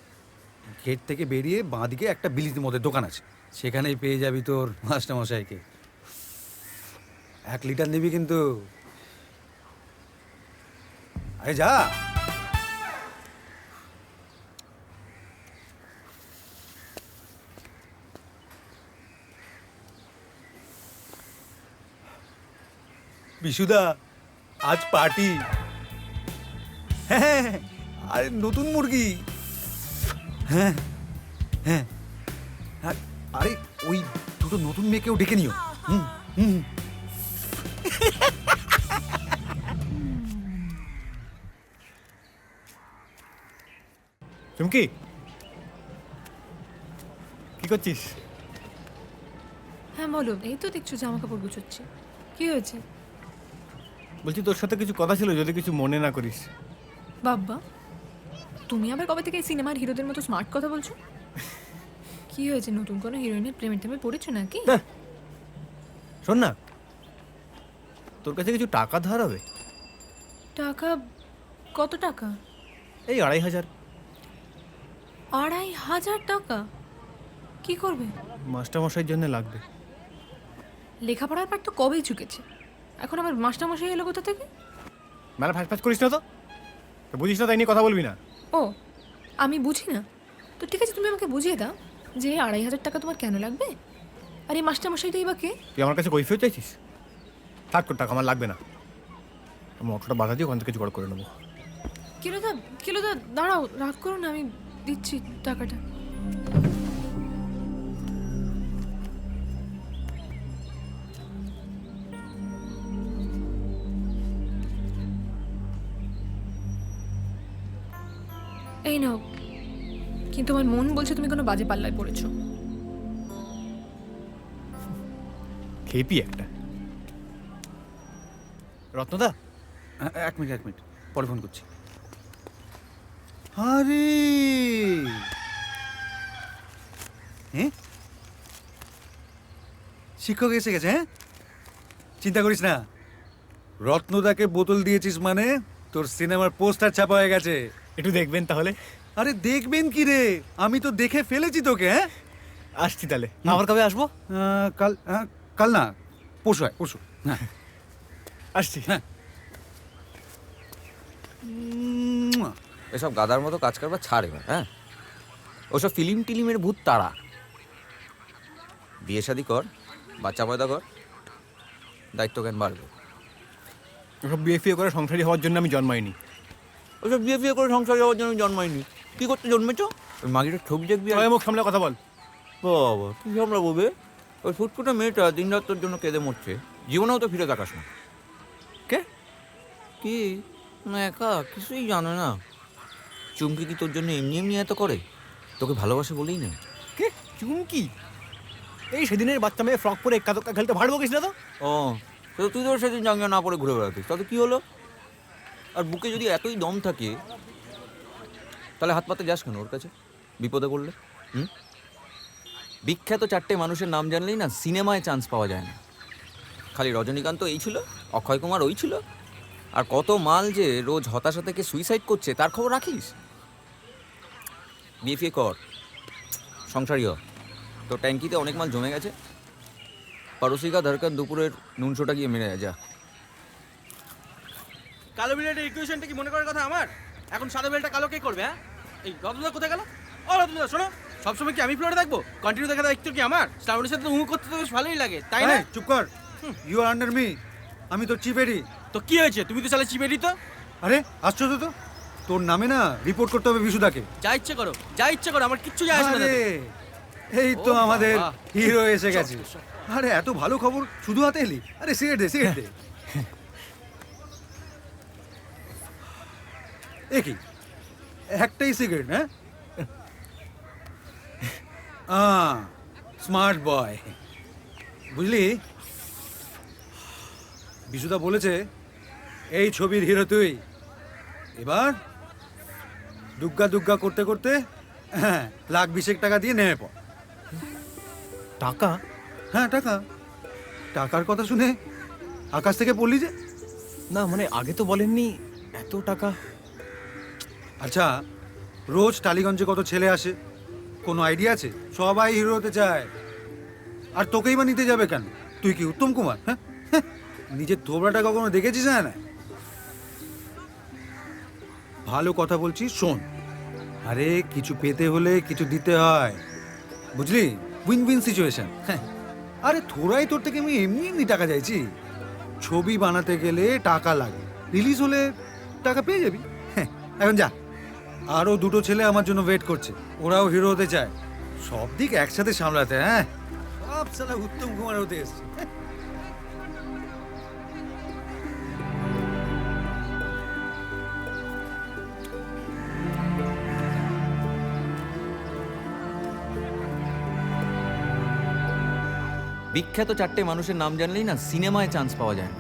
গেট থেকে বেরিয়ে বাঁদিকে একটা বিলিতি মদের দোকান আছে, সেখানেই পেয়ে যাবি তোর মাস্টারমশাইকে। 1 লিটার নিবি কিন্তু। আরে যা। বিশুদা, আজ পার্টি। হ্যাঁ, আরে নতুন মুরগি। হ্যাঁ হ্যাঁ, আরে ওই দুটো নতুন মেয়েকেও ডেকে নিও। চুমকি, কি করছিস? হ্যাঁ বলো। এই তো দেখছো জামা কাপড় গুছোচ্ছি। কি হয়েছে? বলছি তোর সাথে কিছু কথা ছিল, যদি কিছু মনে না করিস। বাবা, তুমি আবার কবে থেকে সিনেমার হিরোদের মতো স্মার্ট কথা বলছো? কি হয়েছে, নতুন কোনো হিরোইনের প্রেমে টেমে পড়েছো নাকি? শোন না, তোর কাছে কিছু টাকা ধার হবে। টাকা? কত টাকা? এই 2,500। 2,500 টাকা? কি করবে? মাস্টারমশাইয়ের জন্য লাগবে। লেখাপড়ার পাঠ তো কবেই চুকেছে, এখন আবার মাস্টারমশাই এলো কোথা থেকে? মেলা ফ্যাচ ফ্যাচ করিস না তো, বুঝিস না তাই নিয়ে কথা বলবি না। ও, আমি বুঝি না? তো ঠিক আছে, তুমি আমাকে বুঝিয়ে দাও যে 2,500 টাকা তোমার কেন লাগবে, আর এই মাস্টারমশাইটাই বা কে? তুই আমার কাছে কৈফিয়ত চাইছিস? থাক, তোর টাকা আমার লাগবে না। আমি অটোটা বাধা দিয়ে ওখান থেকে জোগাড় করে নেবো। কিলোদা দাঁড়াও, রাগ করো না, আমি দিচ্ছি টাকাটা। এই নাও, কিন্তু আমার মন বলছে তুমি কোনো বাজে পাল্লায় পড়েছো। খেপি একটা। রত্নদা, এক মিনিট, পরে ফোন করছি। আরে হ্যাঁ, শিক্ষক এসে গেছে। হ্যাঁ, চিন্তা করিস না, রত্নদাকে বোতল দিয়েছিস মানে তোর সিনেমার পোস্টার ছাপা হয়ে গেছে। একটু দেখবেন তাহলে? আরে দেখবেন কি রে, আমি তো দেখে ফেলেছি তোকে। হ্যাঁ, আসছি তাহলে। আবার কবে আসবো? কাল না, পরশু। হ্যাঁ, আসছি। হ্যাঁ, এসব গাদার মতো কাজ করবা ছাড় এবার। হ্যাঁ, ওসব ফিল্ম টিলিমের ভূত তারা। বিয়ে শাদি কর, বাচ্চা পয়দা কর, দায়িত্ব জ্ঞান বাড়বে। ওসব বিয়ে করে সংসারী হওয়ার জন্য আমি জন্মাইনি। ওসব বিয়ে করে সংসার যাওয়ার জন্য জন্মায়নি। কি করতে জন্মেছ? ওই মাগিটার ছবি দেখবি। মুখ সামলে কথা বল। বাবা, কি সামলাবো বে? ওই ফুটফুটে মেয়েটা দিন রাত তোর জন্য কেঁদে মরছে, জীবনেও তো ফিরে তাকাস না। কে? কি না, একা কিছুই জানো না? চুমকি কি তোর জন্য এমনি এত করে? তোকে ভালোবাসে বলেই না। কে চুমকি? এই সেদিনের বাচ্চা মেয়ে ফ্রক পরে এক্কা দোক্কা খেলতে ভাড় বকিস না তো? ও, তো তুই তো সেদিন জাঙ্গিয়া না পরে ঘুরে বেড়াতিস, তাতে কি হলো? আর বুকে যদি এতই দম থাকে তাহলে হাত পাতে যাস কেন ওর কাছে বিপদে পড়লে? বিখ্যাত 4টে মানুষের নাম জানলেই না সিনেমায় চান্স পাওয়া যায় না। খালি রজনীকান্ত এই ছিল, অক্ষয় কুমার ওই ছিল, আর কত মাল যে রোজ হতাশা থেকে সুইসাইড করছে তার খবর রাখিস? বিয়ে কর, সংসারী হ। তোর ট্যাঙ্কিতে অনেক মাল জমে গেছে, পারসিকা ধরকান দুপুরের নুনশোটা গিয়ে মেরে যা। কালো বিলেটের ইকুয়েশনটা কি মনে করার কথা আমার? এখন সাদা বেলটা কালো কে করবে? হ্যাঁ, এই রত্নদা কোথায় গেল? ও রত্নদা শোনো, সবসময় কি আমি ফ্লোরে থাকবো? কন্টিনিউ দেখা দায়িত্ব কি আমার? শ্রাবণের সাথে উমু করতে তো বেশ ভালোই লাগে, তাই না? চুপ কর, ইউ আর আন্ডার মি। আমি তো চিফ এডি। তো কি হয়েছে? তুমি তো চালে চিপেরি তো। আরে আশ্চর্য তো, তোর নামে না রিপোর্ট করতে হবে বিশুদাকে। যা ইচ্ছে করো, আমার কিচ্ছু যায় আসবে না। এই তো আমাদের হিরো এসে গেছে। আরে এত ভালো খবর শুধু হাতে এলি? আরে সিগারেট দে। কি একটাই সিগারেট? হ্যাঁ, স্মার্ট বয়। বুঝলি, বিশুদা বলেছে এই ছবির হিরো তুই। এবার দুগ্গা করতে করতে 1,20,000 টাকা দিয়ে নেমে পড়। টাকা? হ্যাঁ, টাকার কথা শুনে আকাশ থেকে পড়লি যে? না মানে আগে তো বলেননি এত টাকা। আচ্ছা, রোজ টালিগঞ্জে কত ছেলে আসে, কোনো আইডিয়া আছে? সবাই হিরো হতে চায়, আর তোকেই বা নিতে যাবে কেন? তুই কি উত্তম কুমার? হ্যাঁ, নিজের থোবড়াটা কখনো দেখেছিস? না, ভালো কথা বলছি, শোন। আরে কিছু পেতে হলে কিছু দিতে হয়, বুঝলি? Win win situation. আরে থোড়াই তোর থেকে আমি এমনি টাকা চাইছি। ছবি বানাতে গেলে টাকা লাগে, রিলিজ হলে টাকা পেয়ে যাবি। এখন যা, আরো 2টো ছেলে আমার জন্য ওয়েট করছে, ওরাও হিরো হতে চায়। সব দিক একসাথে সামলাতে। হ্যাঁ, সব সালা উত্তম কুমার হতে এসছে। বিখ্যাত 4টে মানুষের নাম জানলেই না সিনেমায় চান্স পাওয়া যায় না।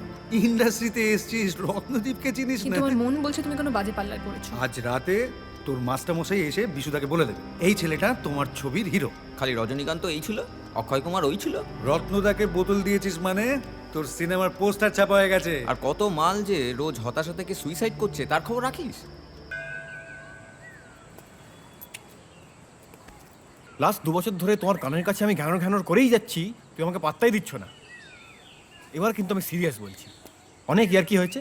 ইন্ডাস্ট্রিতে এসছিস, রত্নদীপকে চিনিস না? কিন্তু আমার মন বলছে তুমি কোনো বাজে পাল্লায় পড়েছো। আজ রাতে তোর মাস্টারমশাই এসে বিশুদাকে বলে দেবে এই ছেলেটা তোমার ছবির হিরো। খালি রজনীকান্ত এই ছিল, অক্ষয় কুমার ওই ছিল, রত্নদাকে বোতল দিয়েছিস মানে তোর সিনেমার পোস্টার ছাপা হয়ে গেছে। আর কত মাল যে রোজ হতাশা থেকে সুইসাইড করছে তার খবর রাখিস? লাস্ট 2 বছর ধরে তোমার কানের কাছে আমি ঘ্যানোর করেই যাচ্ছি, তুই আমাকে পাত্তাই দিচ্ছ না। এবার কিন্তু আমি সিরিয়াস বলছি, অনেক ইয়ার্কি হয়েছে,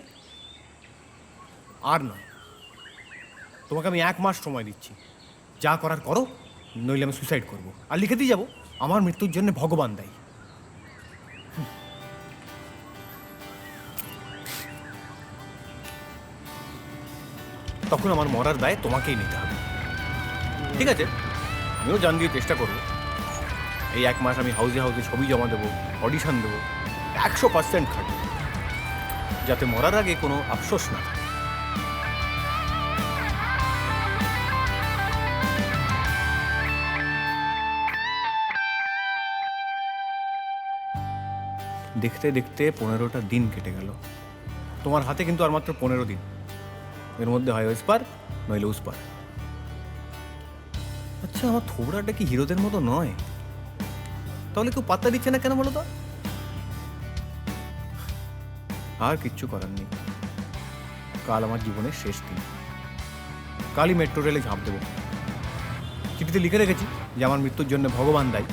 আর নয়। তোমাকে আমি 1 মাস সময় দিচ্ছি, যা করার করো, নইলে আমি সুইসাইড করব আর লিখে দিয়ে যাবো আমার মৃত্যুর জন্য ভগবান দায়ী। তখন আমার মরার দায় তোমাকেই নিতে হবে। ঠিক আছে, আমিও জান দিয়ে চেষ্টা করবো। এই 1 মাস আমি হাউসে হাউসে ছবি জমা দেবো, অডিশন দেবো, 100% খাটবো, যাতে মরার আগে কোনো আফসোস না থাকে। দেখতে দেখতে 15টা দিন কেটে গেল। তোমার হাতে কিন্তু আর মাত্র 15 দিন। এর মধ্যে হয় ওসপার নইলে উসপার। আচ্ছা, আমার থোবড়াটা কি হিরোদের মতো নয়? তাহলে কেউ পাত্তা দিচ্ছে না কেন বলো তো? আর কিচ্ছু করার নেই, কাল আমার জীবনের শেষ দিন। কালই মেট্রো রেলে ঝাঁপ দেবো। চিঠিতে লিখে রেখেছি যে আমার মৃত্যুর জন্য ভগবান দায়ী,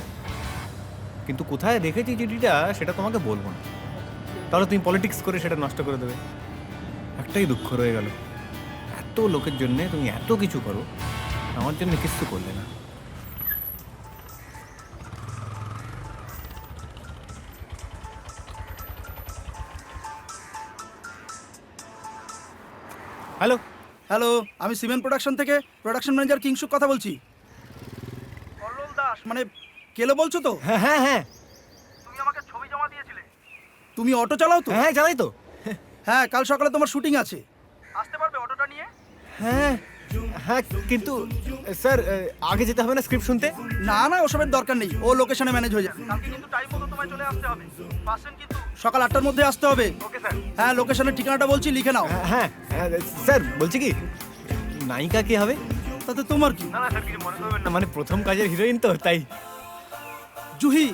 কিন্তু কোথায় রেখেছি চিঠিটা সেটা তোমাকে বলবো না, তাহলে তুমি পলিটিক্স করে সেটা নষ্ট করে দেবে। একটাই দুঃখ রয়ে গেল, এত লোকের জন্য তুমি এত কিছু করো, আমার জন্য কিছু করলে না। হ্যালো হ্যালো, আমি সিমেন্ট প্রোডাকশন থেকে প্রোডাকশন ম্যানেজার কিংসুক কথা বলছি। কল্লোল দাস মানে কেলো বলছো তো? হ্যাঁ হ্যাঁ হ্যাঁ, তুমি আমাকে ছবি জমা দিয়েছিলে। তুমি অটো চালাও তো? হ্যাঁ চালাই তো। হ্যাঁ, কাল সকালে তোমার শুটিং আছে, আসতে পারবে অটোটা নিয়ে? হ্যাঁ হ্যাঁ, কিন্তু স্যার আগে যেতে হবে না স্ক্রিপ্ট শুনতে? না না, ওসবের দরকার নেই, ও লোকেশনে ম্যানেজ হয়ে যাবে। কালকে কিন্তু টাইম মতো তোমায় চলে আসতে হবে, পার্সেন্ট কিন্তু সকাল 8টার মধ্যে আসতে হবে। Okay sir. হ্যাঁ, লোকেশনের ঠিকানাটা বলছি, লিখে নাও। হ্যাঁ স্যার, বলছি কি নায়িকা কি হবে? তাতে তোমার কি? না না স্যার, কিছু মনে করবেন না, মানে প্রথম কাজের হিরোইন তো, তাই। জুহি।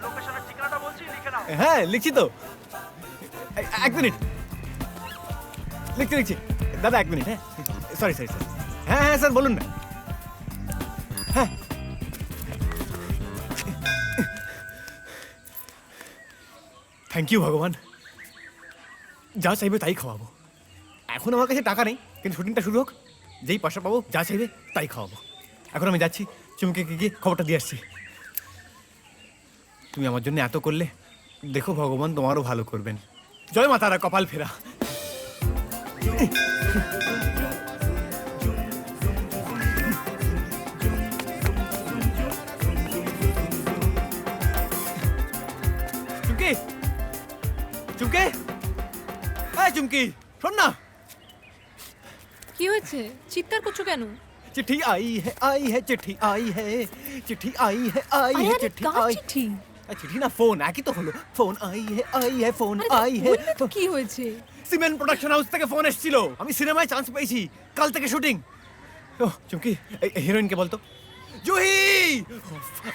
লোকেশনের ঠিকানাটা বলছি, লিখে নাও। হ্যাঁ লিখছি তো, 1 মিনিট লিখছি দাদা, 1 মিনিট। হ্যাঁ সরি স্যার। হ্যাঁ হ্যাঁ স্যার বলুন না। হ্যাঁ থ্যাংক ইউ ভগবান, যা চাইবে তাই খাওয়াবো। এখন আমার কাছে টাকা নেই, কিন্তু শুটিংটা শুরু হোক, যেই পয়সা পাবো যা চাইবে তাই খাওয়াবো। এখন আমি যাচ্ছি, চুমকে গিয়ে খবরটা দিয়ে আসছি। তুমি আমার জন্য এত করলে, দেখো ভগবান তোমারও ভালো করবেন। জয় মা তারা, কপাল ফেরা। চুমকি চুমকি, হ্যাঁ চুমকি শোন না। কি হয়েছে? চিৎকার করছো কেন? चिट्ठी आई है चिट्ठी आई है चिट्ठी आई है चिट्ठी आई। চিঠি? চিঠি না ফোন, একই তো হলো। ফোন আই হে ফোন আই হে। কি হয়েছে? সিমেন্ট প্রোডাকশন হাউস থেকে ফোন এসেছিল, আমি সিনেমায় চান্স পেয়েছি, কাল থেকে শুটিং। ও চুমকি, হিরোইনকে বলতো জুহি।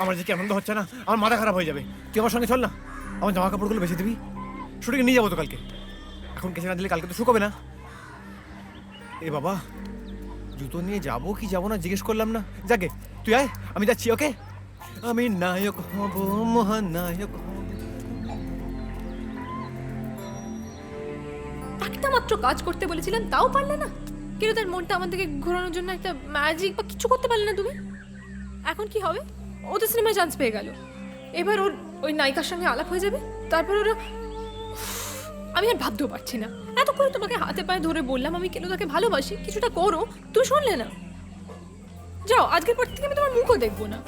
আমার যে কি আনন্দ হচ্ছে না, আমার মাথা খারাপ হয়ে যাবে। তুই আমার সঙ্গে চল না, আমার জামা কাপড়গুলো বেছে দিবি, শুটিংয়ে নিয়ে যাবো তো কালকে। এখন কেসে না দিলে কালকে তো শুকোবে না। এ বাবা, জুতো নিয়ে যাবো কি যাবো না জিজ্ঞেস করলাম না। যাকে তুই আয়, আমি যাচ্ছি। ওকে, আমি নায়ক হব, মহান নায়ক হব। একটা মাত্র কাজ করতে বলেছিলাম, তাও পারলে না। কিন্তু তার মনটা আমার দিকে ঘোরানোর জন্য একটা ম্যাজিক বা কিছু করতে পারলে না তুমি। এখন কি হবে? ও তো সিনেমায় চান্স পেয়ে গেল, এবার ওর ওই নায়িকার সঙ্গে আলাপ হয়ে যাবে, তারপর ওরা। আমি আর ভাবতেও পারছি না। এত করে তোমাকে হাতে পায়ে ধরে বললাম আমি কেন তাকে ভালোবাসি, কিছুটা করো, তুই শুনলে না। যাও, আজকের পর থেকে আমি তোমার মুখও দেখবো না।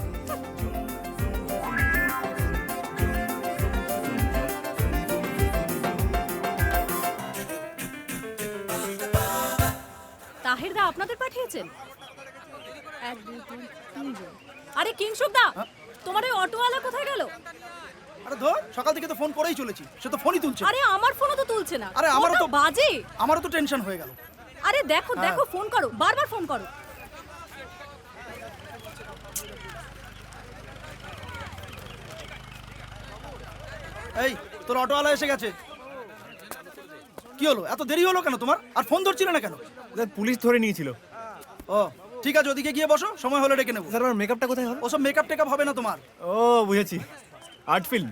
তাহের দা আপনাদের পাঠিয়েছেন? 1 2 3 3 জন। আরে কিংসুক দা, তোমার ওই অটোওয়ালা কোথায় গেল? আরে ধর, সকাল থেকে তো ফোন করেই চলেছি, সে তো ফোনই তুলছে। আরে আমার ফোনও তো তুলছে না। আরে আমারও তো বাজে। আমারও তো টেনশন হয়ে গেল। আরে দেখো দেখো, ফোন করো, বারবার ফোন করো। এই, তোর অটোওয়ালা এসে গেছে। কি হলো, এত দেরি হলো কেন তোমার? আর ফোন ধরছিলে না কেন? পুলিশ ধরে নিয়েছিল। ও ঠিক আছে, ওদিকে গিয়ে বসো, সময় হলে ডেকে নেবো। স্যার আমার মেকআপটা কোথায় হবে? ওসব মেকআপ টেকআপ হবে না তোমার। ও বুঝেছি, আর্ট ফিল্ম।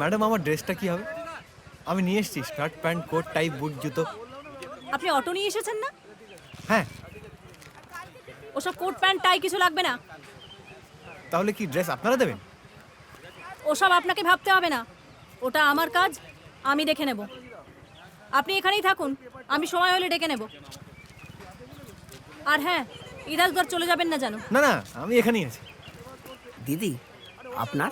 ম্যাডাম আমার ড্রেসটা কি হবে? আমি নিয়ে এসেছি শার্ট প্যান্ট কোট টাই বুট জুতো। আপনি অটো নিয়ে এসেছেন না? হ্যাঁ। ওসব কোট প্যান্ট টাই কিছু লাগবে না। তাহলে কি ড্রেস আপনারা দেবেন? ওসব আপনাকে ভাবতে হবে না, ওটা আমার কাজ, আমি দেখে নেব। আপনি এখানেই থাকুন, আমি সময় হলে ডেকে নেব। আর হ্যাঁ, ইধার উধার চলে যাবেন না জানো। না না, আমি এখানেই আছি। দিদি আপনার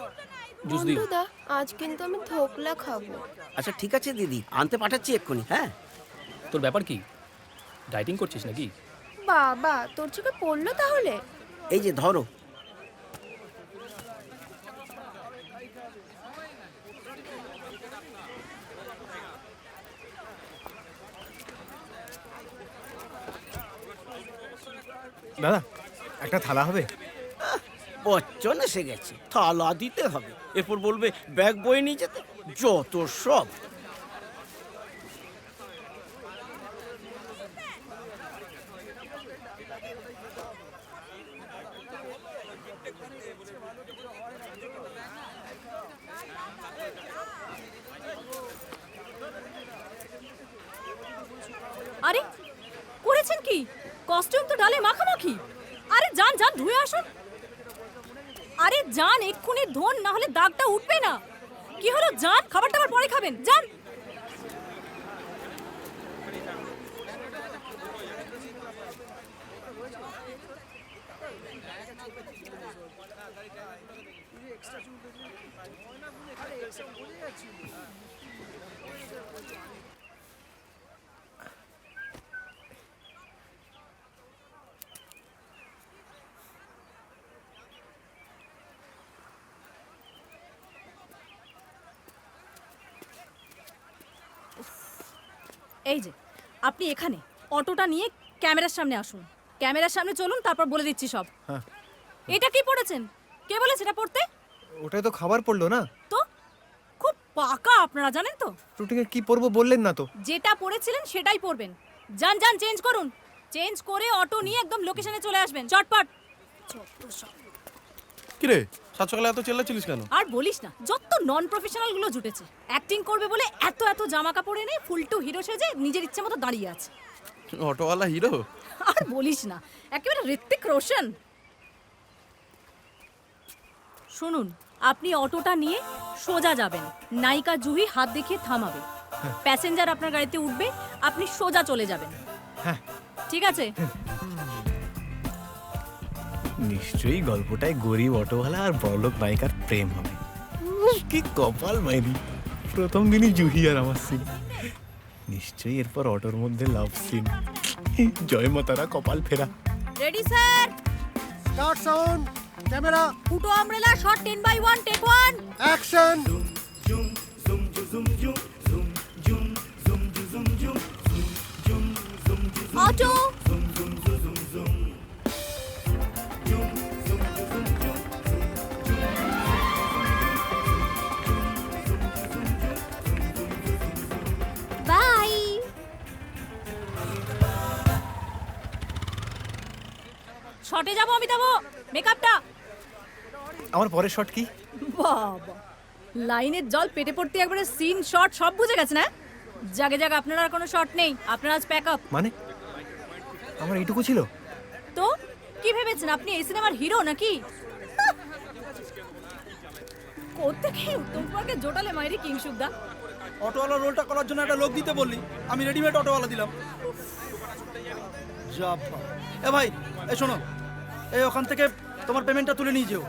বন্ধুদা, আজ কিন্তু আমি ধোকলা খাবো। আচ্ছা ঠিক আছে দিদি, আনতে পাঠাচ্ছি এক্ষুনি। হ্যাঁ, তোর ব্যাপার কি? ডাইটিং করছিস নাকি? বাবা, তোর চোখে পড়লো তাহলে? এই যে ধরো। দাদা, একটা থালা হবে? বচ্চন এসে গেছে, থালা দিতে হবে। এরপর বলবে ব্যাগ বয়ে নিয়ে যেতে, যত সব। আরে করেছেন কি? কস্টিউম তো ডালে মাখামাখি। আরে যান যান, ধুয়ে আসুন। আরে যান, এক্ষুনি ধোন, না হলে দাগটা উঠবে না। কি হলো, যান, খাবার টাবার পরে খাবেন, যান। এই যে আপনি এখানে অটোটা নিয়ে ক্যামেরার সামনে আসুন। ক্যামেরার সামনে চলুন, তারপর বলে দিচ্ছি সব। হ্যাঁ। এটা কি পড়েছেন? কে বলেছে এটা পড়তে? ওটাই তো খাবার পড়লো না। তো খুব পাকা আপনারা, জানেন তো। শুটিংয়ে কি পরবো বললেন না তো। যেটা পড়েছিলেন সেটাই পড়বেন। যান যান, চেঞ্জ করুন। চেঞ্জ করে অটো নিয়ে একদম লোকেশনে চলে আসবেন, চটপট। কিরে, সাত সকালে এত চেল্লাচ্ছিলিস কেন? আর বলিস না, যত নন প্রফেশনাল গুলো জুটেছে। অ্যাক্টিং করবে বলে এত এত জামা কাপড় এনে ফুলটু হিরো সেজে নিজের ইচ্ছে মতো দাঁড়িয়ে আছে। অটোওয়ালা হিরো? আর বলিস না, একেবারে ঋত্বিক রোশন। শুনুন, আপনি অটোটা নিয়ে সোজা যাবেন, নায়িকা জুহি হাত দেখিয়ে থামাবে, প্যাসেঞ্জার আপনার গাড়িতে উঠবে, আপনি সোজা চলে যাবেন। হ্যাঁ ঠিক আছে? নিশ্চয়ই গল্পটায় গরিব অটোওয়ালা আর বড়লোক নায়িকার প্রেম হবে। কি কপাল মাইরি, প্রথম দিনই জুহি আর আমার সিন। নিশ্চয়ই এরপর অটোর মধ্যে লাভ সিন। জয় মাতারা, কপাল ফেরা। Ready sir, start sound, camera, ফুটো umbrella, shot 10/1, take 1, action. Auto. Bye. শটে যাবো অমিতাভ, মেকআপটা। আমার পরের শট কি? বাবা, লাইনের জল পেটে পড়তে একবারে সিন শট সব বুঝে গেছে না? জাগে জাগ, আপনার আর কোনো শট নেই, আপনার আজ প্যাক আপ। মানে আমার এইটুকু ছিল? তো কি ভেবেছেন আপনি এই সিনেমার হিরো নাকি? কোত্থেকে উত্তম কুমারকে জোটালে মাইরি কিংসুকদা? অটোওয়ালা রোলটা করার জন্য একটা লোক দিতে বললি, আমি রেডিমেড অটোওয়ালা দিলাম। যা এ ভাই, এই শোনো, এই ওখান থেকে তোমার পেমেন্টটা তুলে নিয়ে যেও।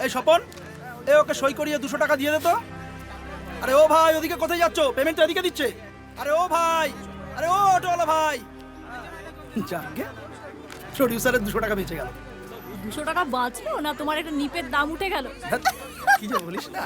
এই স্বপন, এ ওকে সই করিয়ে 200 টাকা দিয়ে দে তো। আরে ও ভাই, ওদিকে কোথায় যাচ্ছ? পেমেন্টটা এদিকে দিচ্ছে। আরে ও ভাই, আরে ও অটোওয়ালা ভাই। যাকে প্রডিউসারের 200 টাকা বেঁচে গেল। 200 টাকা বাঁচলো না তোমার একটা নিপের দাম উঠে গেল? কি যে বলিস না।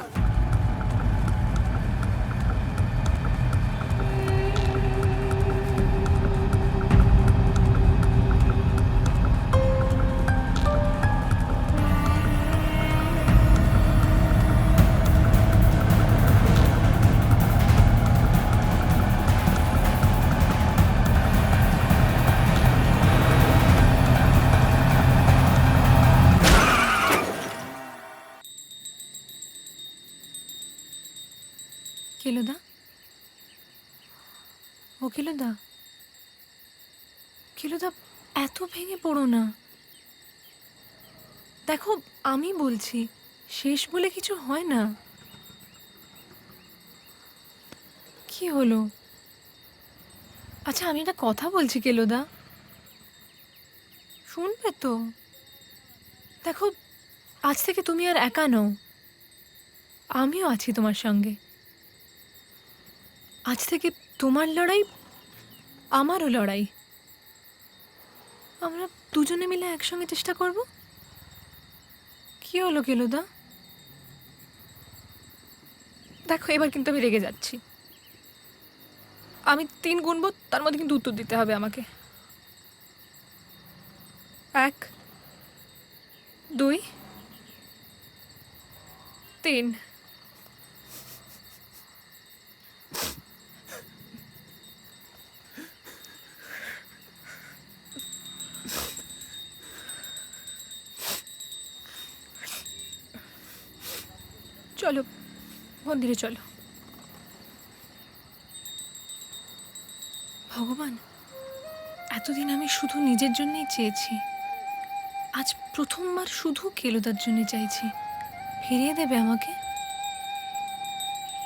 কেলোদা, ও কেলোদা, কেলোদা, এত ভেঙে পড়ো না। দেখো আমি বলছি, শেষ বলে কিছু হয় না। কি হলো? আচ্ছা আমি একটা কথা বলছি কেলোদা, শুনবে তো? দেখো আজ থেকে তুমি আর একা নও, আমিও আছি তোমার সঙ্গে। আজ থেকে তোমার লড়াই আমারও লড়াই, আমরা দুজনে মিলে একসঙ্গে চেষ্টা করব। কি হলো কেলোদা? দেখো এবার কিন্তু আমি রেগে যাচ্ছি। আমি 3 গুনবো, তার মধ্যে কিন্তু উত্তর দিতে হবে আমাকে। 1 2 3। চলো মন্দিরে চলো। ভগবান, এতদিন আমি শুধু নিজের জন্যই চেয়েছি, আজ প্রথমবার শুধু কেলোদার জন্য চাইছি। ফিরিয়ে দেবে আমাকে?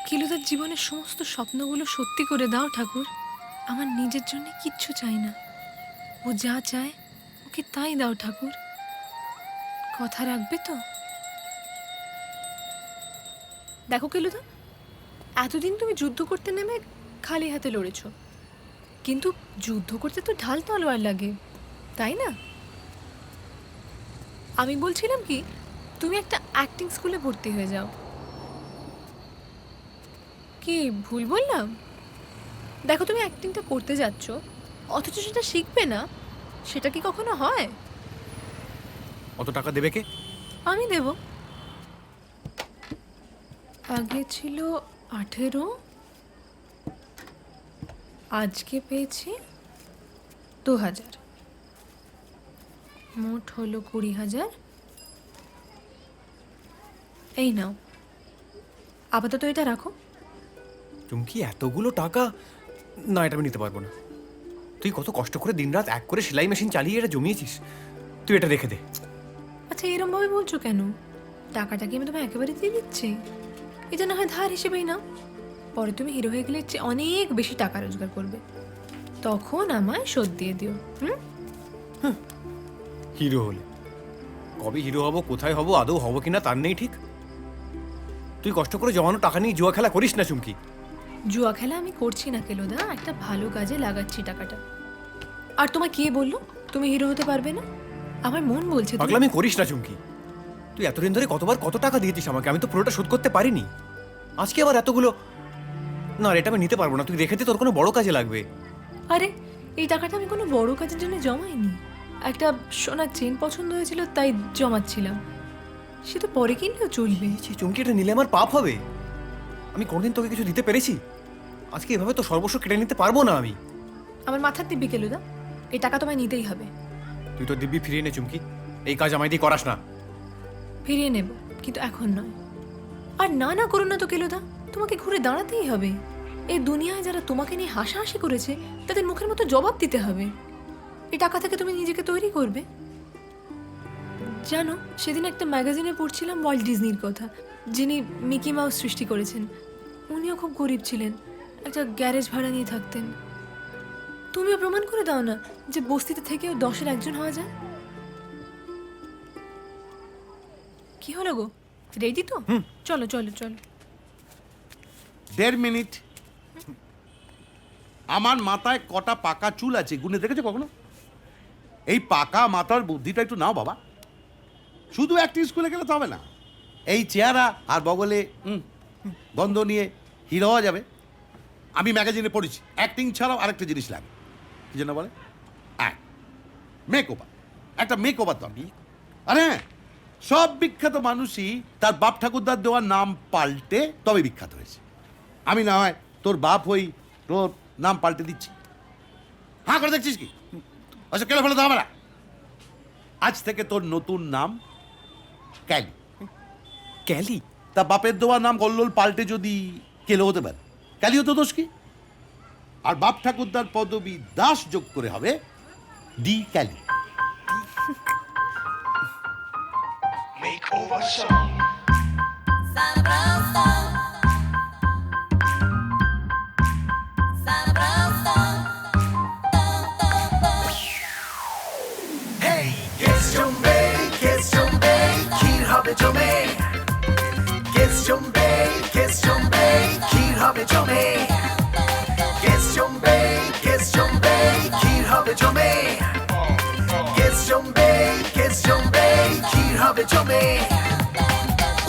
কেলোদার জীবনের সমস্ত স্বপ্নগুলো সত্যি করে দাও ঠাকুর। আমার নিজের জন্য কিচ্ছু চাই না, ও যা চায় ওকে তাই দাও ঠাকুর। কথা রাখবে তো? দেখো কেলোদা, এতদিন তুমি যুদ্ধ করতে নেমে খালি হাতে লড়েছ, কিন্তু যুদ্ধ করতে তো ঢাল তলোয়ার লাগে, তাই না? আমি বলছিলাম কি, তুমি একটা অ্যাক্টিং স্কুলে ভর্তি হয়ে যাও। কি ভুল বললাম? দেখো তুমি অ্যাক্টিংটা করতে যাচ্ছ, অথচ সেটা শিখবে না, সেটা কি কখনো হয়? অত টাকা দেবে কে? আমি দেব। আগে ছিল 18, আজকে পেয়েছি 2000, মোট হলো 20,000। এই নাও, আপাতত এটা রাখো। চুমকি, এতগুলো টাকা না, এটা আমি নিতে পারবো না। তুই কত কষ্ট করে দিনরাত এক করে সেলাই মেশিন চালিয়ে এটা জমিয়েছিস, তুই এটা রেখে দে। আচ্ছা এরম ভাবে বলছো কেন? টাকাটা কি আমি তোমায় একেবারে দিয়ে দিচ্ছি? এটা না হয় ধার হিসেবেই নাও, পরে তুমি হিরো হয়ে গেলে অনেক বেশি টাকা রোজগার করবে, তখন আমায় শোধ দিয়ে দিও। হিরো হলে কবে হিরো হব, কোথায় হব, আদৌ হব কিনা তার নেই ঠিক। তুই কষ্ট করে জমানো টাকা নিয়ে জুয়া খেলা করিস না চুমকি। জুয়া খেলা আমি করছি না কেলোদা, একটা ভালো কাজে লাগাচ্ছি টাকাটা। আর তোমায় কে বললো তুমি হিরো হতে পারবে না? আমার মন বলছে। পাগলামি করিস না চুমকি। তুই এতদিন ধরে কতবার কত টাকা দিয়েছিস আমাকে, আমি তো পুরোটা শোধ করতে পারিনি। আজকে আবার এতগুলো, না এটা আমি নিতে পারবো না। তুই রেখে দে, তোর কোনো বড় কাজে লাগবে। আরে এই টাকাটা আমি কোনো বড় কাজের জন্য জমাইনি, একটা সোনার চেন পছন্দ হয়েছিল তাই জমাচ্ছিলাম, সে তো পরে কিনলেও চলবে। চুমকি, এটা নিলে আমার পাপ হবে। আমি কোনোদিন তোকে কিছু দিতে পেরেছি? আজকে এভাবে তো সর্বস্ব কেটে নিতে পারবো না আমি। আমার মাথার দিব্যি কেলোদা, এই টাকা তোমায় নিতেই হবে। তুই তো দিব্যি ফিরিয়ে নে চুমকি, এই কাজ আমায় দিয়ে করাস না। ফিরিয়ে নেব, কিন্তু এখন নয়। আর না না করো না তো কেলোদা, তোমাকে ঘুরে দাঁড়াতেই হবে। এই দুনিয়ায় যারা তোমাকে নিয়ে হাসাহাসি করেছে তাদের মুখের মতো জবাব দিতে হবে। এই টাকা থেকে তুমি নিজেকে তৈরি করবে। জানো, সেদিন একটা ম্যাগাজিনে পড়ছিলাম ওয়াল্ট ডিজনির কথা, যিনি মিকি মাউস সৃষ্টি করেছেন। উনিও খুব গরিব ছিলেন, একটা গ্যারেজ ভাড়া নিয়ে থাকতেন। তুমিও প্রমাণ করে দাও না যে বস্তিতে থেকেও 10-এর একজন হওয়া যায়। কি হলো গো, রেডি তো? চলো চলো চলো। 1.5 মিনিট। আমার মাথায় কটা পাকা চুল আছে গুনে দেখেছো কখনো? এই পাকা মাথার বুদ্ধিটা একটু নাও বাবা। শুধু অ্যাক্টিং স্কুলে গেলে তো হবে না। এই চেহারা আর বগলে গন্ধ নিয়ে হিরো হওয়া যাবে? আমি ম্যাগাজিনে পড়েছি অ্যাক্টিং ছাড়াও আরেকটা জিনিস লাগে, কি যেন বলে, মেক ওভার। একটা মেক ওভার দরকার। আরে সব বিখ্যাত মানুষই তার বাপ ঠাকুরদার দেওয়ার নাম পাল্টে তবে বিখ্যাত হয়েছে। আমি না হয় তোর বাপ হই, তোর নাম পাল্টে দিচ্ছি। হ্যাঁ করে দেখছিস কি? আচ্ছা কেন ফেলে তো হবে না। আজ থেকে তোর নতুন নাম ক্যালি। ক্যালি? তা বাপের দেওয়ার নাম কল্লোল পাল্টে যদি কেলো হতে পারে, ক্যালিও তো দোষ কি? আর বাপ ঠাকুরদার পদবী দাস যোগ করে হবে ডি ক্যালি।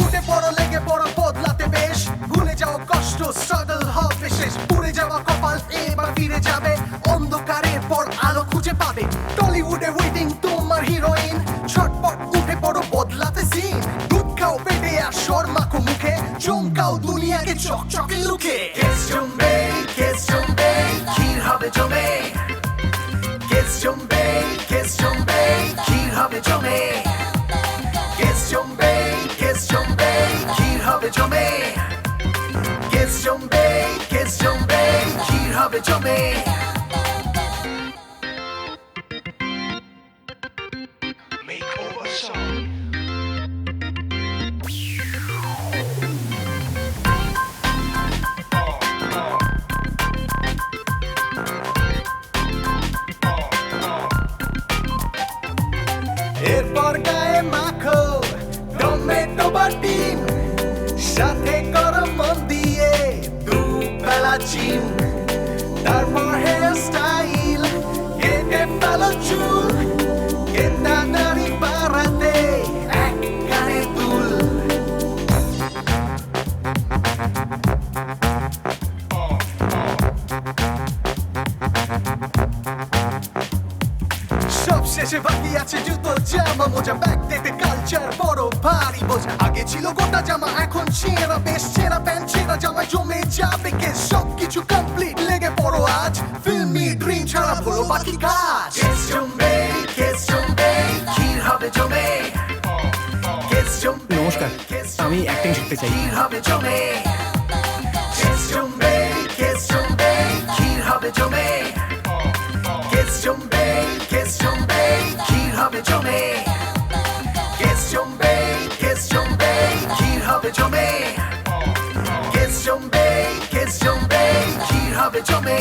উঠে পড়ো, লেগে পড়ো, বদলাতে বেশ, ভুলে যাও কষ্ট, স্ট্রাগল হবে শেষ, পুড়ে যাওয়া কপাল এবার ফিরে যাবে, অন্ধকারের পর আলো খুঁজে পাবে। টলিউডে ওয়েটিং তোমার হিরোইন, ঝটপট উঠে পড়ো, বদলাতে সিন, দুধ খাও পেটে আর সর মাখো মুখে, চমকাও দুনিয়াকে চকচকে লুকে। কেস জমবে, কেস জমবে, ক্ষীর হবে জমে, কেস জমবে, কেস জমবে, ক্ষীর হবে জমে, কেস জমবে, কেস জমবে, ক্ষীর হবে জমে, কেস জমবে, কেস জমবে, ক্ষীর হবে জমে। এরপর গায়ে মাখো টমেটো বাটিন, সাথে করো মন দিয়ে দুবেলা চিন, তারপর হেয়ার স্টাইল কেটে ফেলো চুল, কেটে দাড়ি বাড়াতে এক কানে দুল। সব শেষে বাকি আছে জুতো জামা মোজা, ব্যাগ দিতে কালচার বড় ভারী বোঝা, আগে ছিল গোটা জামা এখন ছেঁড়া বেশ, ছেঁড়া প্যান্ট ছেঁড়া জামায় জমে যাবে কেস, সবকিছু কমপ্লিট লেগে পড়ো আজ, ফিল্মি ড্রিম ছাড়া হলো বাকি কাজ। কেস জমবে, কেস জমবে, ক্ষীর হবে জমে, কেস জমবে, নমস্কার, আমি অ্যাক্টিং শিখতে চাই। ক্ষীর হবে জমে, কেস জমবে, কেস জমবে, ক্ষীর হবে জমে, কেস জমবে, কেস জমবে, ক্ষীর হবে জমে, কেস জমবে, কেস জমবে, ক্ষীর হবে জমে, কেস জমবে, কেস জমবে, ক্ষীর হবে জমে।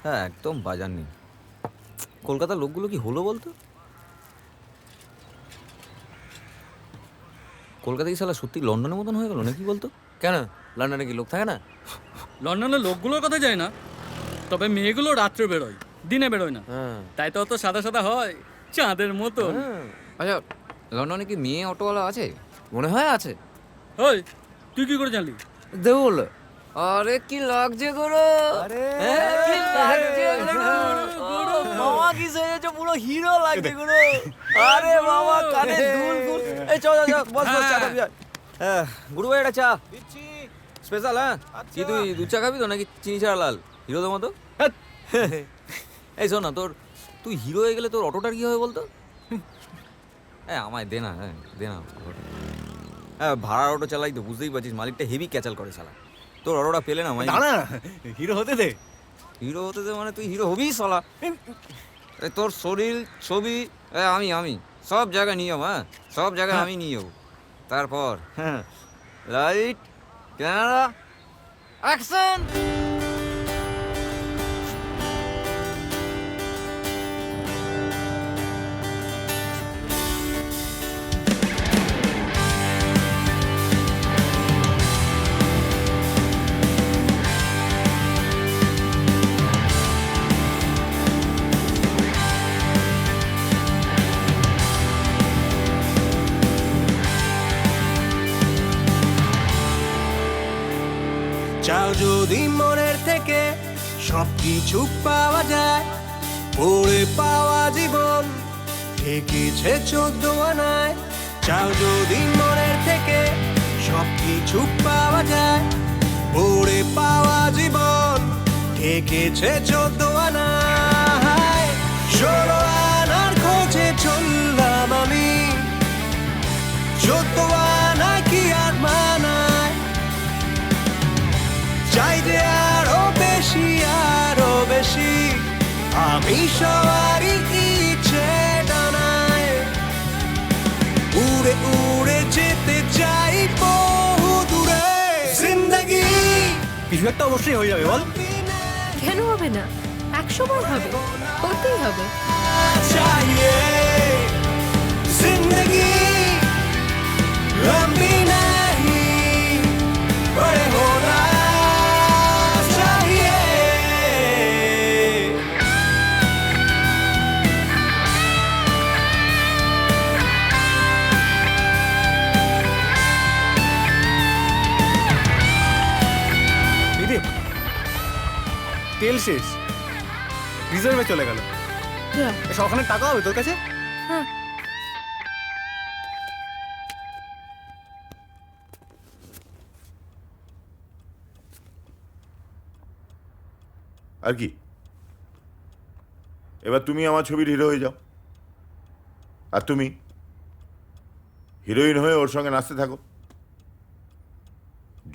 হ্যাঁ, একদম বাজার নেই। কলকাতার লোকগুলো কি হলো বলতো? কলকাতা কি শালা সত্যি লন্ডনের মতন হয়ে গেল নাকি বলতো? কেন, লন্ডনে কি লোক থাকে না? লন্ডনের লোকগুলোর কথা যায় না, তবে মেয়েগুলো রাত্রে বেরোয়, দিনে বেরোয় না, তাই তো অত সাদা সাদা হয়, চাঁদের মতো। আচ্ছা, লন্ডনে কি মেয়ে অটোওয়ালা আছে? মনে হয় আছে। ওই তুই কি করে জানলি? দেউল, আরে কি লাগছে গুরু, কি লাগছে গুরু, মামা কি সেজেছো, পুরো হিরো লাগছে গুরু। আরে মামা কানে দুল দুল, এই চল চল বস বস, চা খাবি? হ্যাঁ গুরু ভাই, এটা চা স্পেশাল। হ্যাঁ কি তুই দুধ চা খাবি তো নাকি চিনি ছাড়া লাল, হিরোদের মতো? এই শোন না, তুই হিরো হয়ে গেলে তোর অটোটার কি হবে বলতো? হ্যাঁ আমায় দে না, হ্যাঁ দে না। হ্যাঁ ভাড়ার অটো চালাই তো, বুঝতেই পারছিস মালিকটা হেভি ক্যাচাল করে শালা। তোর অটোটা পেলে না মানে দাঁড়া, হিরো হতে দে। হিরো হতে দে মানে তুই হিরো হবি শালা। তোর শরীর ছবি আমি সব জায়গায় নিয়ে যাবো। হ্যাঁ সব জায়গায় আমি নিয়ে যাবো। তারপর হ্যাঁ লাইট ক্যামেরা অ্যাকশন। চাও যদি মনের থেকে সবকিছু পাওয়া যায়, পড়ে পাওয়া জীবন ঠেকেছে 14 আনায়। চাও যদি মনের থেকে সবকিছু পাওয়া যায়, পড়ে পাওয়া জীবন ঠেকেছে 14 আনায়। 16 আনার খোঁজে চললাম আমি, 14 আনা কি আর মানায়? সবারই ইচ্ছে ডানায় উড়ে উড়ে যেতে চাই বহু দূরে জিন্দগি কিছু একটা অবশ্যই হয়ে যাবে বল। কেন হবে না, একসময় হবে, হতেই হবে। चाहिए जिंदगी लंबी नहीं बड़े होना चाहिए দিদি তেল শেষ, রিজার্ভে চলে গেল। সবখানে টাকা হবে তোর কাছে? হ্যাঁ। আর কি, এবার তুমি আমার ছবির হিরো হয়ে যাও, আর তুমি হিরোইন হয়ে ওর সঙ্গে নাচতে থাকো,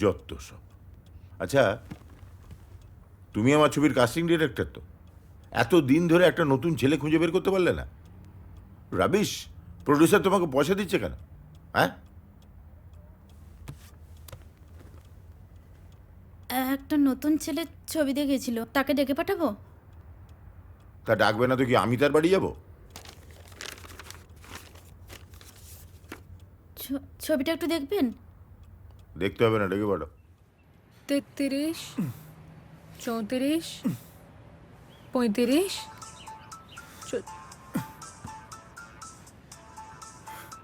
যত সব। আচ্ছা, তুমি আমার ছবির কাস্টিং ডিরেক্টর তো, এত দিন ধরে একটা নতুন ছেলে খুঁজে বের করতে পারলে না? রাবিশ, প্রডিউসার তোমাকে পয়সা দিচ্ছে কেন? হ্যাঁ, একটা নতুন ছেলে ছবি দেখেছিল, তাকে ডেকে পাঠাবো? তা ডাকবে না তো কি আমি তার বাড়ি যাবো? ছবিটা একটু দেখবেন? দেখতে হবে না, ডেকে পাঠাও। 33, 34, 35।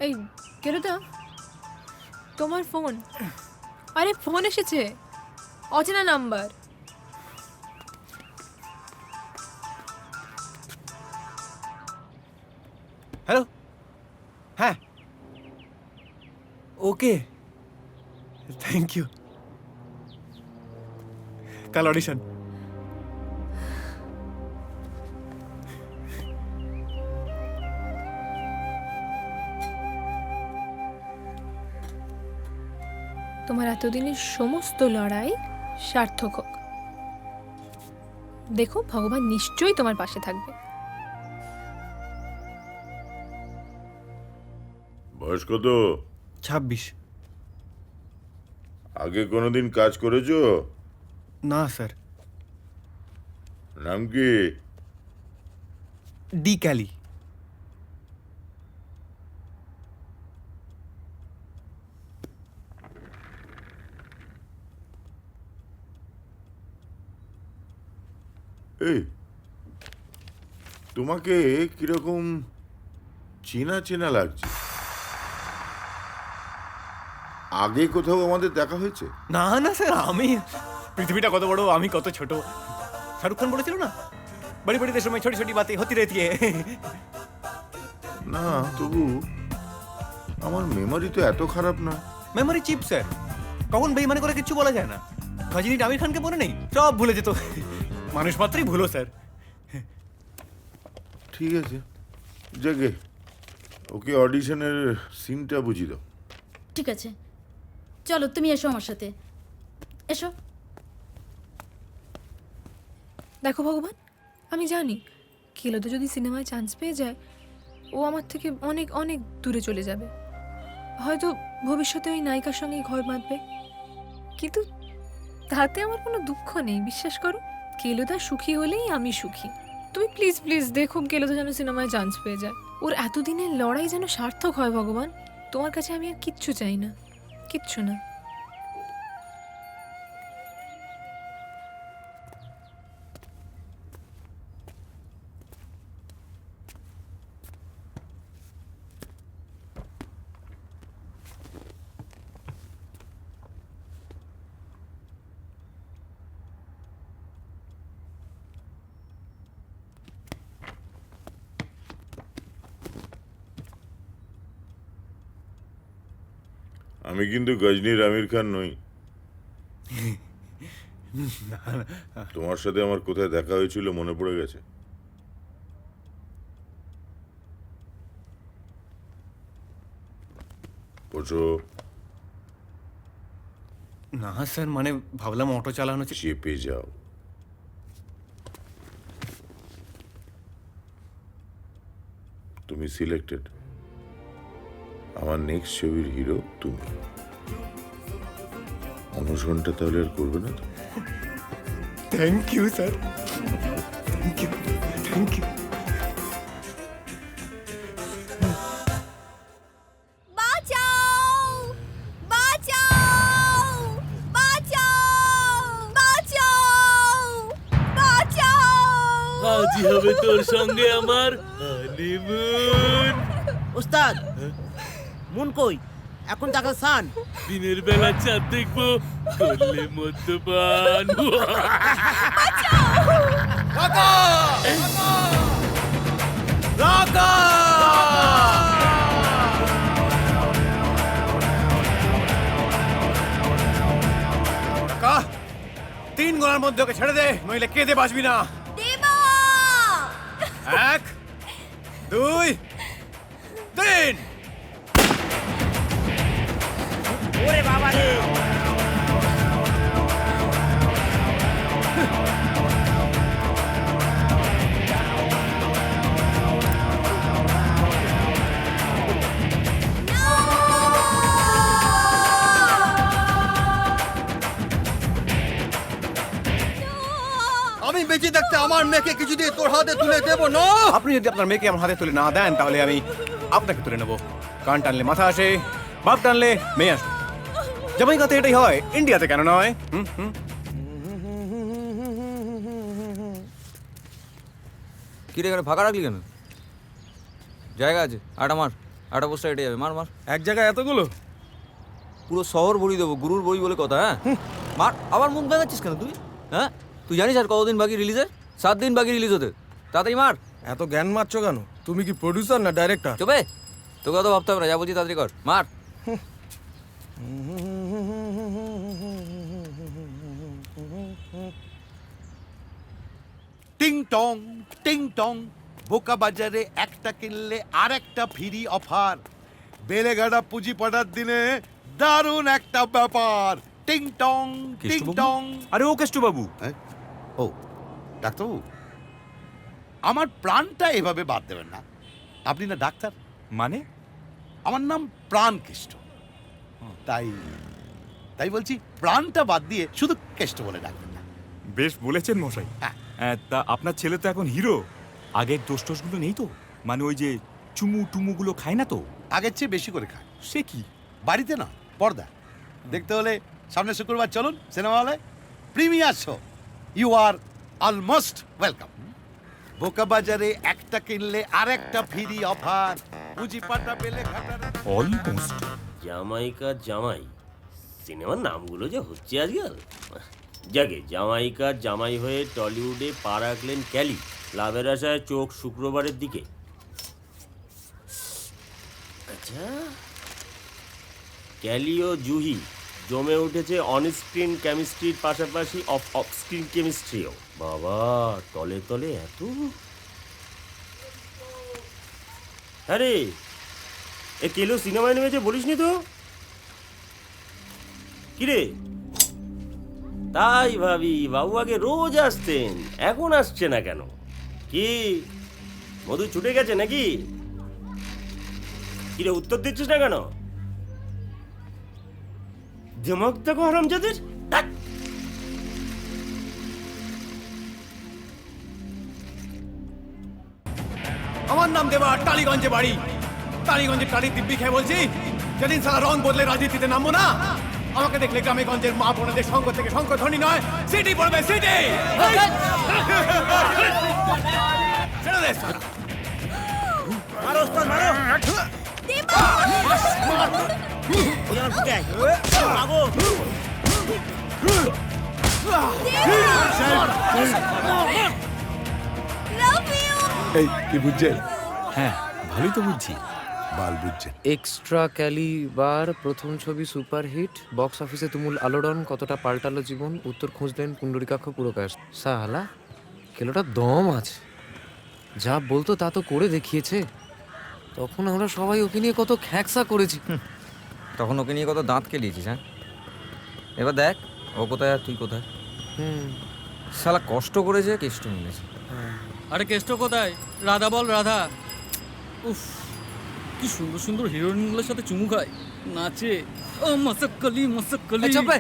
এই কেরুদা, তোমার ফোন। আরে ফোন এসেছে, অচেনা নাম্বার। হ্যালো, হ্যাঁ, ওকে, থ্যাংক ইউ। কাল অডিশন। তোমার এতদিনের সমস্ত লড়াই সার্থক হোক। দেখো, ভগবান নিশ্চয়ই তোমার পাশে থাকবে। বয়স কত? 26। আগে কোনোদিন কাজ করেছো? না স্যার। নাম কি? D Kelly. এই, তোমাকে কিরকম চেনা চেনা লাগছে। আগে কোথাও আমাদের দেখা হয়েছে? না না স্যার, আমি, পৃথিবীটা কত বড়, আমি কত ছোট। শাহরুখ খান বলেছিল না, বড়ি বড়ি দেশোं में छोटी छोटी बातें होती रहती है। না, তবু আমার মেমোরি তো এত খারাপ না। মেমোরি চিপ স্যার, কখন বেইমানি করে কিচ্ছু বলা যায় না। গজনী আমির খানকে মনে নেই, সব ভুলে যেত। মানুষ মাত্রই ভুলো স্যার। ঠিক আছে, জাগে ওকে অডিশনের সিনটা বুঝিয়ে দাও। ঠিক আছে, চলো তুমি এসো আমার সাথে, এসো। দেখো ভগবান, আমি জানি কেলোদা যদি সিনেমায় চান্স পেয়ে যায়, ও আমার থেকে অনেক অনেক দূরে চলে যাবে। হয়তো ভবিষ্যতে ওই নায়িকার সঙ্গেই ঘর বাঁধবে, কিন্তু তাতে আমার কোনো দুঃখ নেই, বিশ্বাস করো। কেলোদা সুখী হলেই আমি সুখী। তুমি প্লিজ প্লিজ দেখো, কেলোদা যেন সিনেমায় চান্স পেয়ে যায়। ওর এতদিনের লড়াই যেন সার্থক হয় ভগবান। তোমার কাছে আমি আর কিচ্ছু চাই না, কিচ্ছু না। আমি কিন্তু গজনীর আমির খান নই। তোমার সাথে আমার কোথায় দেখা হয়েছিল মনে পড়ে গেছে? ওঠো। না স্যার, মানে ভাবলাম অটো চালানো। চেপে যাও। তুমি সিলেক্টেড। আমার নেক্সট ছবির হিরো তুমি। অনুসরণটা তাহলে আর করবে না তো? Thank you sir, thank you, thank you. বাঁচাও বাঁচাও বাঁচাও বাঁচাও বাঁচাও। আজই হবে তোর সঙ্গে আমার হানিমুন। ওস্তাদ মন কই? এখন টাকা সান। দিনের বেলা চাঁদ দেখবো, করলে মদ্যপান। কাকা, 3 গোনার মধ্যে ওকে ছেড়ে দে, নইলে কেঁদে বাঁচবি না। দেবা 1 2 3। ওরে বাবা রে! আমি বেঁচে থাকতে আমার মেয়েকে কিছু দিয়ে তোর হাতে তুলে দেবো না। আপনি যদি আপনার মেয়েকে আমার হাতে তুলে না দেন, তাহলে আমি আপনাকে তুলে নেব। কান টানলে মাথা আসে, বাপ টানলে মেয়ে আসে। জামাইকাতে এটাই হয়, ইন্ডিয়াতে কেন নয়? কি রে, এখানে ফাঁকা রাখলি কেন? জায়গা আছে, আটা মার, আটা পোস্টার এটে যাবে, মার মার। এক জায়গায় এতগুলো? পুরো শহর বড়ি দেবো, গুরুর বড়ি বলে কথা। হ্যাঁ মার। আবার মুখ দেখাচ্ছিস কেন তুই? হ্যাঁ, তুই জানিস আর কতদিন বাকি রিলিজের? 7 দিন বাকি রিলিজ হতে। তাড়াতাড়ি মার। এত জ্ঞান মারছো কেন? তুমি কি প্রডিউসার না ডাইরেক্টর? চবে, তোকে অত ভাবতে হবে না, যা বলছি তাড়াতাড়ি কর, মার। টিং টং টিং টং, বোকা বাজারে একটা কিনলে আর একটা ফ্রি অফার। বেলেগাড়া পুঁজি পড়ার দিনে দারুণ একটা ব্যাপার। টিং টং টিং টং। আরে ও কেষ্ট বাবু। ও ডাক্তারবাবু, আমার প্রাণটা এভাবে বাদ দেবেন না। আপনি না ডাক্তার? মানে? আমার নাম প্রাণকেষ্ট। তাই তাই বলছি, প্রাণটা বাদ দিয়ে শুধু কেষ্ট বলে ডাকবেন না। বেশ বলেছেন মশাই। তা আপনার ছেলে তো এখন হিরো, আগের দোষ টোষগুলো নেই তো? মানে ওই যে চুমু টুমুগুলো খায় না তো? আগের চেয়ে বেশি করে খায়। সে কি? বাড়িতে না, পর্দা দেখতে হলে সামনের শুক্রবার চলুন সিনেমা হলে, premiere show. You are almost welcome. বোকা বাজারে একটা কিনলে আর একটা ফ্রি অফার। পুঁজি পাটা পেলে খাটার। অলমোস্ট। জামাইকা জামাই, সিনেমার নামগুলো যে হচ্ছে আজকাল। যাকে জামাইকা জামাই হয়ে টলিউডে পা রাখলেন ক্যালি, লাভের আশায় চোখ শুক্রবারের দিকে। আচ্ছা, ক্যালি ও জুহি জমে উঠেছে অন স্ক্রিন কেমিস্ট্রির পাশাপাশি অফ স্ক্রিন কেমিস্ট্রিও। বাবা, তলে তলে এত। আরে এ কেলো সিনেমায় নেমেছে বলিসনি তো? কিরে? তাই ভাবি, বাবু আগে রোজ আসতেন, এখন আসছে না কেন? কি মধু ছুটে গেছে নাকি? কিরে উত্তর দিচ্ছিস না কেন? দিমাগ দেখো হারামজাদের। আমার নাম দেবা, টালিগঞ্জে বাড়ি। টালিগঞ্জে টালি দিব্যি খেয়ে বলছি, যেদিন সারা রং বদলে রাজনীতিতে নামবো না, আমাকে দেখলে গ্রামে গঞ্জের মা বোনেদের সঙ্গ থেকে শঙ্করধ্বনি নয়, সিটি পড়বে, সিটি। ছেড়ে দে সালা। মারো ওস্তাদ, মারো। দেবা ওরা ফুটে আয়। আগো। Love you. এই কি বুঝছেন? হ্যাঁ, ভালোই তো বুঝছি। বাল বুঝছেন। এক্সট্রা ক্যালিবার প্রথম ছবি সুপারহিট, বক্স অফিসে তুমুল আলোড়ন, কতটা পাল্টালো জীবন, উত্তর খুঁজলেন পুণ্ডরীকাক্ষ পুরকাশ। সালা খেলোটা দম আছে, যা বলতো তা তো করে দেখিয়েছে। তখন আমরা সবাই ওকে নিয়ে কত খ্যাকসা করেছি। তখন ওকে নিয়ে কত দাঁত কেলিয়েছিস। হ্যাঁ, এবার দেখ ও কোথায় আর তুই কোথায়। শালা কষ্ট করেছে, কেষ্ট মিলেছে। আরে কেষ্ট কোথায়? রাধা বল, রাধা। উফ, কি সুন্দর সুন্দর হিরোইনগুলোর সাথে চুমু খায়, নাচে। ও মশাক্কলি মশাক্কলি। চুপ রে।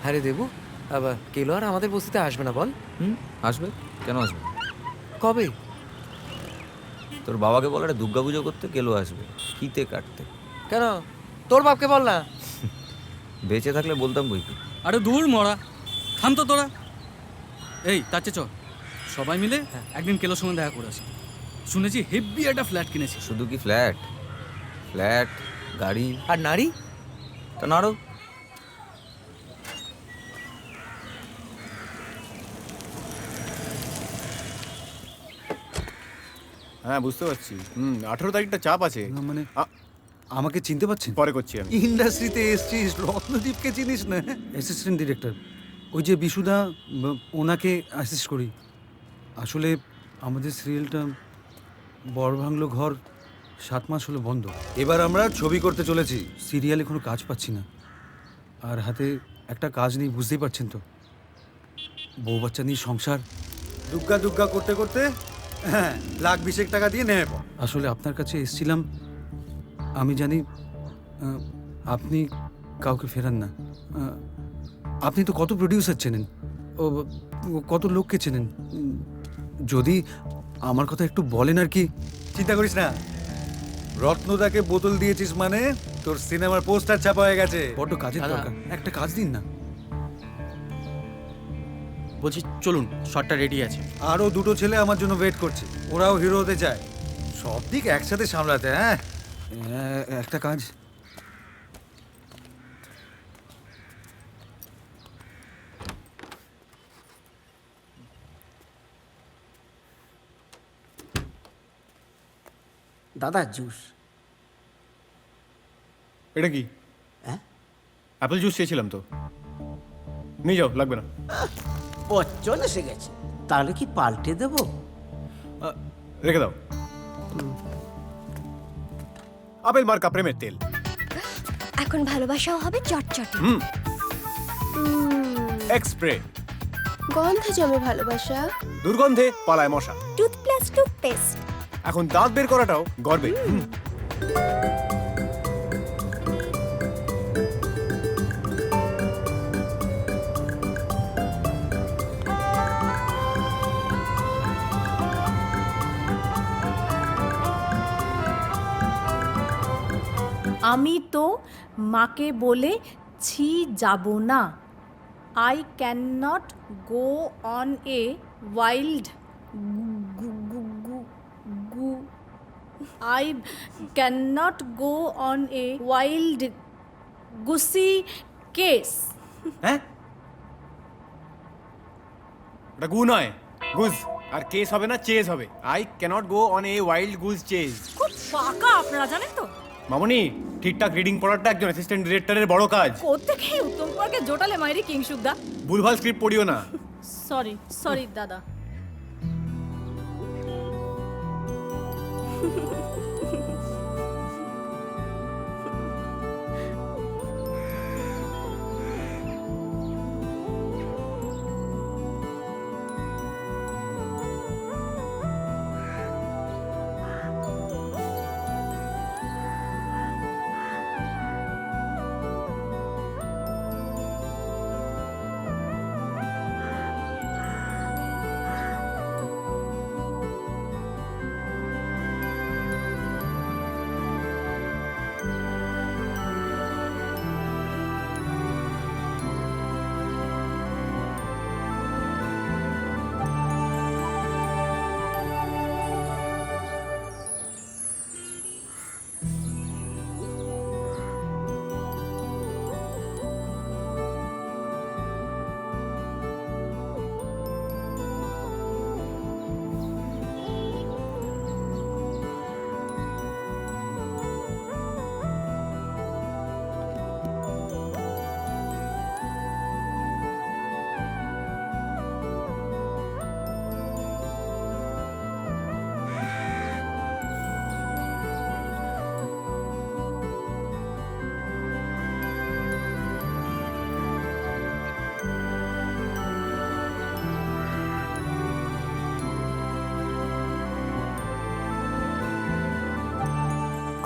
হ্যাঁ রে দেবু, আবার কেলো আর আমাদের বস্তিতে আসবে না বল? আসবে, কেন আসবে? কবে? তোর বাবাকে বল একটা দুর্গা পুজো করতে, কেলো আসবে ফিতে কাটতে। কেন? তোর বাপকে বল না। বেঁচে থাকলে বলতাম বই কি। আরে দূর মরা, থাম তো তোরা। এই তার চেয়ে চ, সবাই মিলে একদিন কেলোর সঙ্গে দেখা করে আসি। শুনেছি হেভি একটা ফ্ল্যাট কিনেছি। শুধু কি ফ্ল্যাট? ফ্ল্যাট, গাড়ি আর নারী? তা নাড়ো। হ্যাঁ বুঝতে পারছি। 18 তারিখটা চাপ আছে। মানে আমাকে চিনতে পারছেন? পরে করছি আমি। ইন্ডাস্ট্রিতে এসছিস, রত্নদীপকে চিনিস না? অ্যাসিস্ট্যান্ট ডিরেক্টর, ওই যে বিশুদা, ওনাকে অ্যাসিস্ট করি। আসলে আমাদের সিরিয়ালটা বড় বাংলো ঘর 7 মাস হলো বন্ধ। এবার আমরা ছবি করতে চলেছি, সিরিয়ালে কোনো কাজ পাচ্ছি না। আর হাতে একটা কাজ নেই, বুঝতেই পারছেন তো। বউ বাচ্চা নিয়ে সংসার দুগ্গা দুগ্গা করতে করতে হ্যাঁ 1,20,000 টাকা দিয়ে নেব। আসলে আপনার কাছে এসেছিলাম, আমি জানি আপনি কাউকে ফেরান না। আপনি তো কত প্রডিউসার চেনেন, ও কত লোককে চেনেন। যদি আমার কথা একটু বলেন আর কি। চিন্তা করিস না, রত্নদাকে বোতল দিয়েছিস মানে তোর সিনেমার পোস্টার ছাপা হয়ে গেছে। বড্ড কাজের দরকার, একটা কাজ দিন না। বলছি চলুন, শটটা রেডি আছে। আরও 2টো ছেলে আমার জন্য ওয়েট করছে, ওরাও হিরো হতে চায়। সব দিক একসাথে সামলাতে। হ্যাঁ, একটা কাজ। দাদা জুস। এটা কি? হ্যাঁ, অ্যাপেল জুস চেয়েছিলাম তো। নিয়ে যাও, লাগবে না। পচন এসে গেছে, তাহলে কি পাল্টে দেবো? রেখে দাও। আপেল মার্কা প্রেমের তেল। এখন ভালোবাসাও হবে চটচটে। এক্সপ্রে। গন্ধে জমে ভালোবাসা, দুর্গন্ধে পালায় মশা। টুথপ্লাস টুথপেস্ট। এখন দাঁত বের করাটাও গর্বে। আমি তো মাকে বলেছি যাব না। I can not go on a wild I cannot go on a wild goosey case. হ্যাঁ, ওটা গু নয়, গুজ। আর কেস হবে না, চেজ হবে। I cannot go on a wild goose chase. খুব পাকা আপনারা, জানেন তো। মামনি, ঠিকঠাক রিডিং পড়াটা একজন অ্যাসিস্ট্যান্ট ডিরেক্টরের বড় কাজ। কোত্থেকে উত্তম কুমারকে জোটালে মাইরি কিংসুকদা। ভুলভাল স্ক্রিপ্ট পড়িও না। সরি দাদা।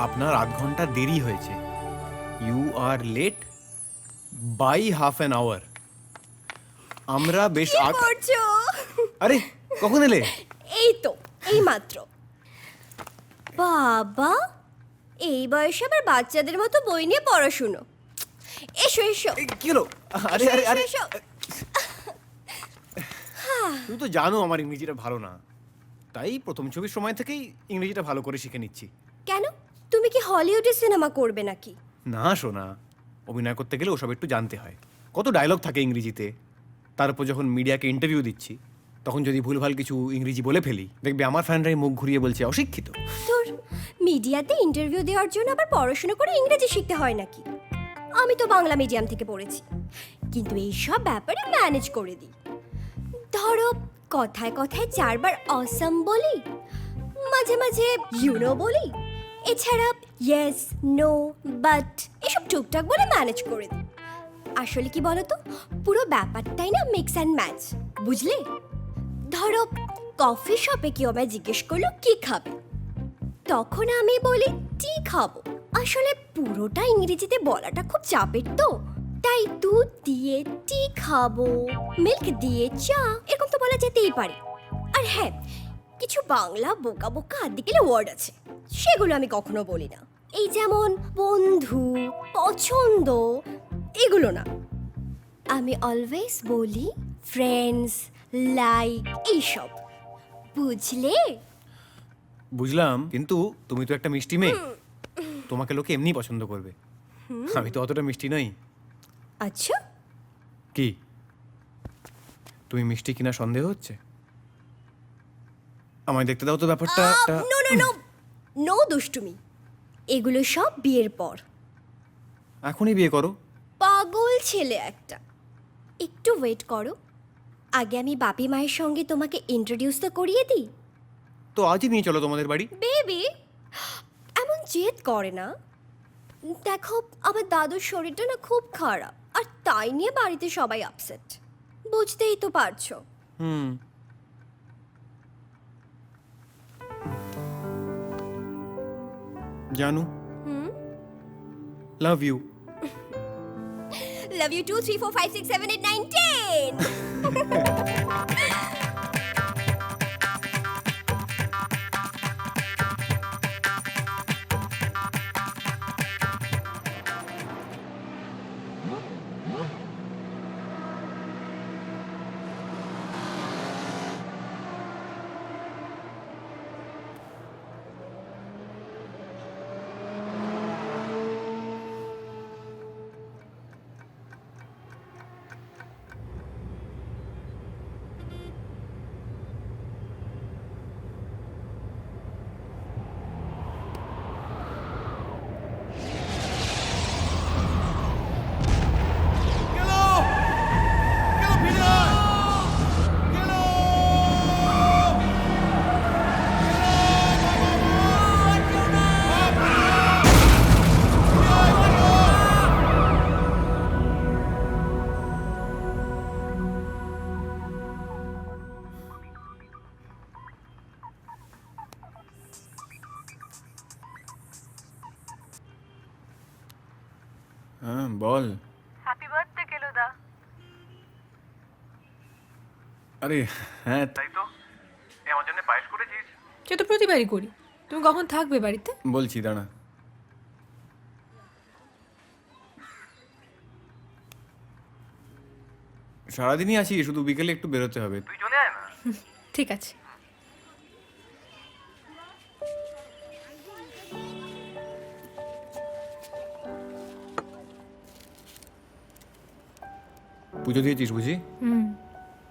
আপনার আধ ঘন্টা দেরি হয়েছে। You are late by half an hour. আমরা বেশ কি করছো? আরে কখন এলে? এই তো এই মাত্র। বাবা, এই বয়সে আবার বাচ্চাদের মতো বই নিয়ে পড়াশুনো। এসো এসো। কি হলো? আরে আরে আরে এসো, এসো। তুমি তো জানো আমার ইংরেজিটা ভালো না, তাই প্রথম ছবির সময় থেকেই ইংরেজিটা ভালো করে শিখে নিচ্ছি। কেন, তুমি কি হলিউডে সিনেমা করবে নাকি? না শোনা, অভিনয় করতে গেলে ওসব একটু জানতে হয়। কত ডায়লগ থাকে ইংরেজিতে, তারপর যখন মিডিয়াকে ইন্টারভিউ দিচ্ছি তখন যদি ভুলভাল কিছু ইংরেজি বলে ফেলি, দেখবে আমার ফ্যানরাই মুখ ঘুরিয়ে বলছে অশিক্ষিত। তোর মিডিয়াতে ইন্টারভিউ দেওয়ার জন্য আবার পড়াশোনা করে ইংরেজি শিখতে হয় নাকি? আমি তো বাংলা মিডিয়াম থেকে পড়েছি, কিন্তু এই সব ব্যাপারে ম্যানেজ করে দিই। ধরো কথায় কথায় 4 বার অসম বলি, মাঝে মাঝে ইউনো বলি, এছাড়া ইয়েস নো বাট এসব টুকটাক বলে ম্যানেজ করে দিই। আসলে কি বলতো, পুরো ব্যাপারটাই না মিক্স অ্যান্ড ম্যাচ, বুঝলে? ধরো কফি শপে কেউ আমায় জিজ্ঞেস করলো কি খাবে, তখন আমি বলি টি খাবো। আসলে পুরোটা ইংরেজিতে বলাটা খুব চাপের, তো তাই দুধ দিয়ে টি খাবো, মিল্ক দিয়ে চা, এরকম তো বলা যেতেই পারে। আর হ্যাঁ, কিছু বাংলা বোকা বোকা আদিকেলে ওয়ার্ড আছে, সেগুলো আমি কখনো বলি না। এই যেমন বন্ধু, পছন্দ, এগুলো না। আমি অলওয়েজ বলি ফ্রেন্ডস, লাইক, এইসব, বুঝলে? বুঝলাম, কিন্তু তুমি তো একটা মিষ্টি মেয়ে, তোমাকে লোকে এমনি পছন্দ করবে। আমি তো অতটা মিষ্টি নই। আচ্ছা, কি তুমি মিষ্টি কিনা সন্দেহ হচ্ছে? আমায় দেখতে দাও তো ব্যাপারটা। নো নো নো নো দুষ্টুমি, এগুলো সব বিয়ের পর। এখনই বিয়ে করো? পাগল ছেলে একটা, একটু ওয়েট করো। আগে আমি বাপি মায়ের সঙ্গে তোমাকে ইন্ট্রোডিউস তো করিয়ে দিই। তো আজই নিয়ে চলো তোমাদের বাড়ি। বেবি এমন জেদ করে না। দেখো আমার দাদুর শরীরটা না খুব খারাপ, আর তাই নিয়ে বাড়িতে সবাই আপসেট, বুঝতেই তো পারছো। জানু, লাভ ইউ। Love you 2, 3, 4, 5, 6, 7, 8, 9, 10. হ্যাঁ বল। Happy birthday কেলোদা। আরে হ্যাঁ, তাই তো। আমার জন্য পায়েস করেছিস? সে তো প্রতিবারই করি। তুমি কখন থাকবে বাড়িতে? বলছি দাঁড়া। সারাদিনই আছি, শুধু বিকেলে একটু বেরোতে হবে। তুই চলে আয় না। ঠিক আছে। পুজো দিয়েছিস বুঝি?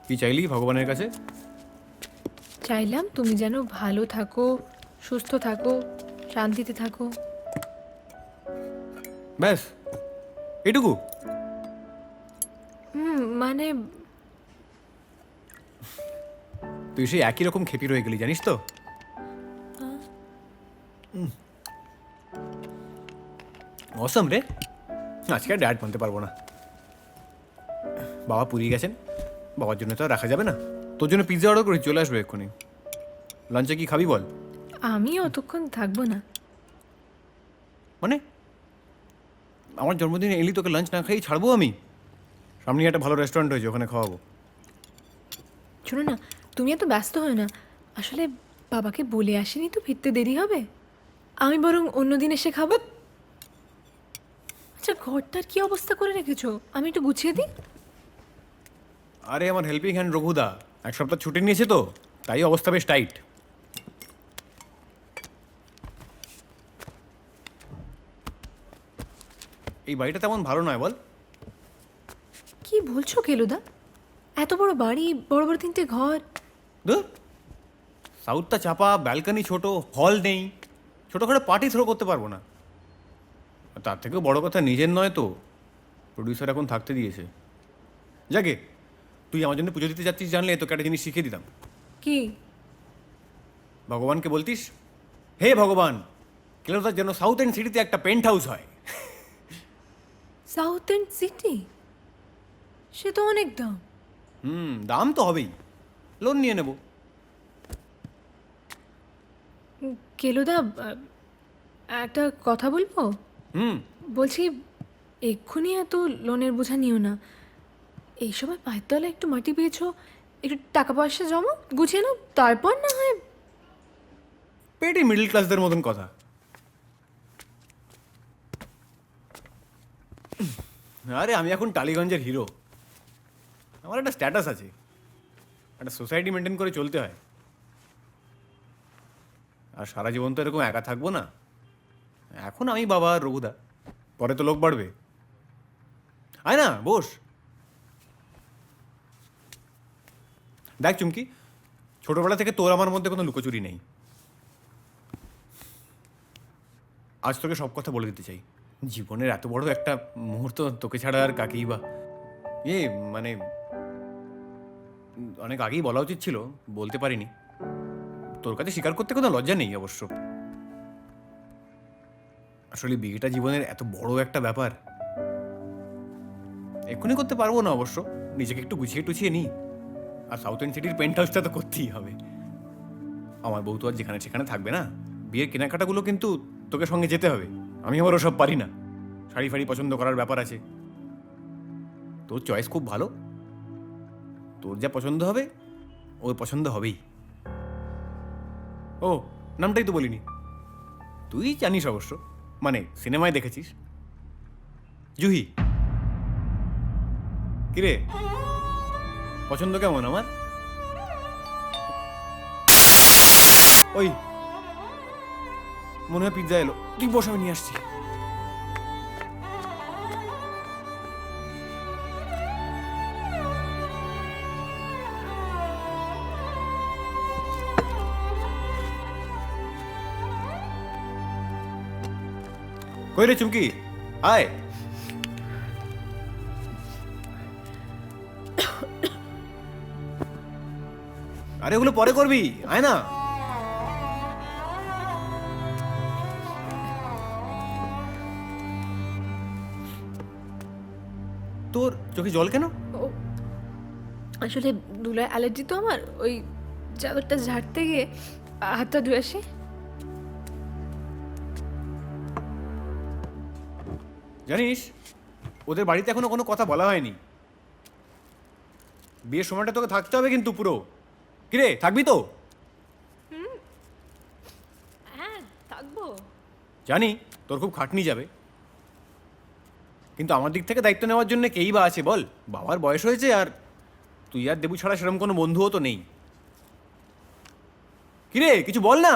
কি চাইলি ভগবানের কাছে? চাইলাম তুমি যেন ভালো থাকো, সুস্থ থাকো, শান্তিতে থাকো। ব্যাস এটুকু? মানে তুই সেই একই রকম খেপি রয়ে গেলি, জানিস তো? অসম রে। আজকে আর ডায়েট মানতে পারবো না। বাবা পুরী গেছেন, বাবার জন্য তো আর রাখা যাবে না। তোর জন্য পিৎজা অর্ডার করি, চলে আসবে এক্ষুনি। লাঞ্চে কি খাবি বল? আমি অতক্ষণ থাকবো না। মানে আমার জন্মদিনে এলি তোকে লাঞ্চ না খাইয়ে ছাড়বো আমি? সামনে একটা ভালো রেস্টুরেন্ট হয়েছে, ওখানে খাওয়াবো। শোনো না, তুমি এত ব্যস্ত হয় না, আসলে বাবাকে বলে আসেনি তো ফিরতে দেরি হবে, আমি বরং অন্যদিন এসে খাবো। আচ্ছা, ঘরটার কি অবস্থা করে রেখেছো? আমি একটু গুছিয়ে দিই। আরে আমার হেল্পিং হ্যান্ড রঘুদা 1 সপ্তাহ ছুটি নিয়েছে তো, তাই অবস্থা বেশ টাইট। এই বাড়িটা তেমন ভালো নয় বল? কি বলছো কেলুদা? এত বড় বাড়ি, বড় বড় 3টে ঘর। ধুর, সাউথটা চাপা, ব্যালকনি ছোট, হল নেই, ছোটো করে পার্টি থ্রো করতে পারবো না। আর তার থেকেও বড় কথা, নিজের নয় তো, প্রডিউসার এখন থাকতে দিয়েছে। যাকে তুই আমার জন্য পুজো দিতে যাচ্ছিস জানলে তোকে একটা জিনিস শিখিয়ে দিতাম। কি? ভগবানকে বলতিস, হে ভগবান, কেলোদার যেন সাউথ এন্ড সিটিতে একটা পেন্ট হাউস হয়। South end city? সে তো অনেক দাম। দাম তো হবেই, লোন নিয়ে নেব। কেলুদা, একটা কথা বলবো? বলছি, এক্ষুনি এত লোনের বোঝা নিও না। এই সময় পায়ের তলায় একটু মাটি পেয়েছো, একটু টাকা পয়সা জমা গুছিয়ে নাও, তারপর না হয়। পেটি মিডল ক্লাসদের মতন কথা। আরে আমি এখন টালিগঞ্জের হিরো, আমার একটা স্ট্যাটাস আছে, একটা সোসাইটি মেনটেন করে চলতে হয়। আর সারা জীবন তো এরকম একা থাকবো না। এখন আমি বাবা আর রঘুদা, পরে তো লোক বাড়বে। আয় না, বস। দেখ চুমকি, ছোটবেলা থেকে তোর আমার মধ্যে কোনো লুকোচুরি নেই। আজ তোকে সব কথা বলে দিতে চাই। জীবনের এত বড় একটা মুহূর্ত তোকে ছাড়া আর কাকেই বা, মানে অনেক আগেই বলা উচিত ছিল, বলতে পারিনি। তোর কাছে স্বীকার করতে কোনো লজ্জা নেই অবশ্য। আসলে বিয়েটা জীবনের এত বড় একটা ব্যাপার, এক্ষুনি করতে পারবো না অবশ্য, নিজেকে একটু গুছিয়ে টুছিয়ে নিই। আর সাউথ এন্ড সিটির পেন্ট হাউসটা তো করতেই হবে। আমার বউ তো আর যেখানে সেখানে থাকবে না, বিয়ের কেনাকাটাগুলো কিন্তু তোকে সঙ্গে যেতে হবে। আমি আবার ওসব পারি না, শাড়ি ফাড়ি পছন্দ করার ব্যাপার আছে। তোর চয়েস খুব ভালো, তোর যা পছন্দ হবে ওর পছন্দ হবেই। ও, নামটাই তো বলিনি, তুই জানিস অবশ্য, মানে সিনেমায় দেখেছিস, জুহি। কিরে, পছন্দ কেমন আমার? ওই মনে হয় পিৎজা এলো, তুই বস, আমি নিয়ে আসছি। কই রে চুমকি, আয়। আরে ওগুলো পরে করবি, আয় না। তোর চোখে জল কেন? আসলে ধুলায় অ্যালার্জি তো আমার, ওই চাদরটা ঝাড়তে গিয়ে হাতটা ধুয়ে আসি। জানিস, ওদের বাড়িতে এখনো কোনো কথা বলা হয়নি। বিয়ের সময়টা তোকে থাকতে হবে কিন্তু পুরো। কিরে, থাকবি তো? হ্যাঁ, থাকবো। জানি তোর খুব খাটনি যাবে, কিন্তু আমার দিক থেকে দায়িত্ব নেওয়ার জন্য কেই বা আছে বল? বাবার বয়স হয়েছে, আর তুই আর দেবু ছাড়া সেরকম কোনো বন্ধুও তো নেই। কিরে, কিছু বল না।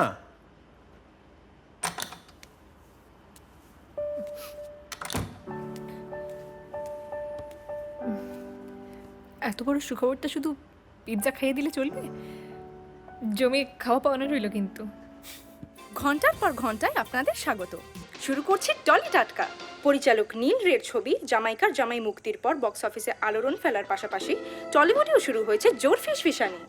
এত বড় সুখবরটা শুধু পিৎজা খাইয়ে দিলে চলবে? জমি খাওয়া পাওয়ানো রইল কিন্তু। ঘন্টার পর ঘন্টায় আপনাদের স্বাগত। শুরু করছি টলি টাটকা। পরিচালক নীল রের ছবি জামাইকার জামাই মুক্তির পর বক্স অফিসে আলোড়ন ফেলার পাশাপাশি টলিউডেও শুরু হয়েছে জোর ফিসফিসানি।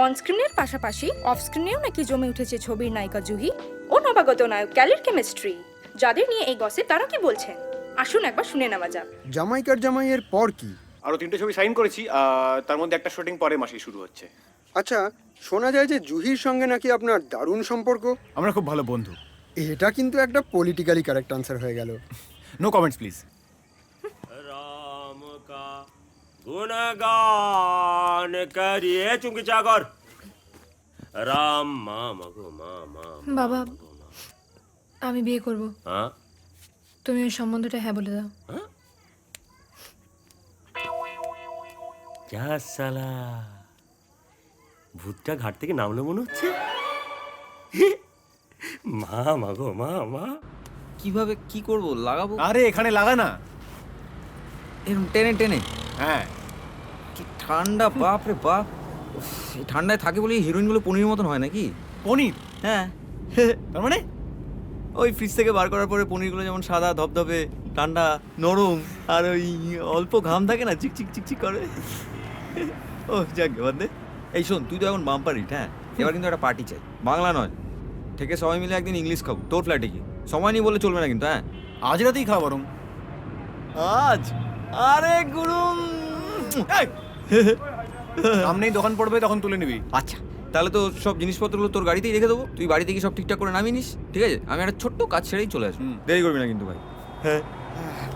অনস্ক্রিনের পাশাপাশি অফস্ক্রিনেও নাকি জমে উঠেছে ছবির নায়িকা জুহি ও নবাগত নায়ক ক্যালির কেমিস্ট্রি। যাদের নিয়ে এই গসিপ তারা কি বলছেন, আসুন একবার শুনে নেওয়া যাক। জামাইকার জামাইয়ের পর কি? আরো 3টে ছবি সাইন করেছি, তার মধ্যে একটা শুটিং পরে মাসেই শুরু হচ্ছে। আচ্ছা, শোনা যায় যে জুহির সঙ্গে নাকি আপনার দারুণ সম্পর্ক। আমরা খুব ভালো বন্ধু, এটা কিন্তু একটা পলিটিক্যালি কারেক্ট আনসার হয়ে গেল। No comments please. राम का गुणगान करिए चुंकी चाकर राम मा मगो मा मा বাবা আমি বিয়ে করব, हाँ তুমি ওই সম্বন্ধটা হ্যাঁ বলে দাও। क्या साला ভূতটা ঘাট থেকে নামলো মনে হচ্ছে। মা মাগো মা মা কিভাবে কি করব লাগাবো? আরে এখানে লাগা না, এরকম টেনে টেনে। হ্যাঁ কি ঠান্ডা, বাপ রে বাপ। উফ, এই ঠান্ডায় থাকে বলে হিরোইনগুলো পনির মতন হয় নাকি? পনির? হ্যাঁ। তার মানে ওই ফ্রিজ থেকে বার করার পরে পনিরগুলো যেমন সাদা ধবধবে, ঠান্ডা, নরম, আর ওই অল্প ঘাম থাকে না, চিকচিক চিকচিক করে। ও যাক বাদ দে। এই শোন, তুই তো এখন বাম্পার হিট, হ্যাঁ? এবার কিন্তু একটা পার্টি চাই, বাংলা নয়, থেকে সবাই মিলে একদিন ইংলিশ খাবো তোর ফ্ল্যাটে কি। সময় নিয়ে বলে চলবে না কিন্তু, হ্যাঁ? আজ রাতেই খাওয়া বরং। আজ? আরে গুরুম, সামনেই দোকান পড়বে, তখন তুলে নিবি। আচ্ছা তাহলে তো সব জিনিসপত্রগুলো তোর গাড়িতেই রেখে দেবো, তুই বাড়ি থেকে সব ঠিকঠাক করে নামিয়ে নিস, ঠিক আছে? আমি একটা ছোট্ট কাজ ছেড়েই চলে আসবো, দেরি করবি না কিন্তু ভাই। হ্যাঁ,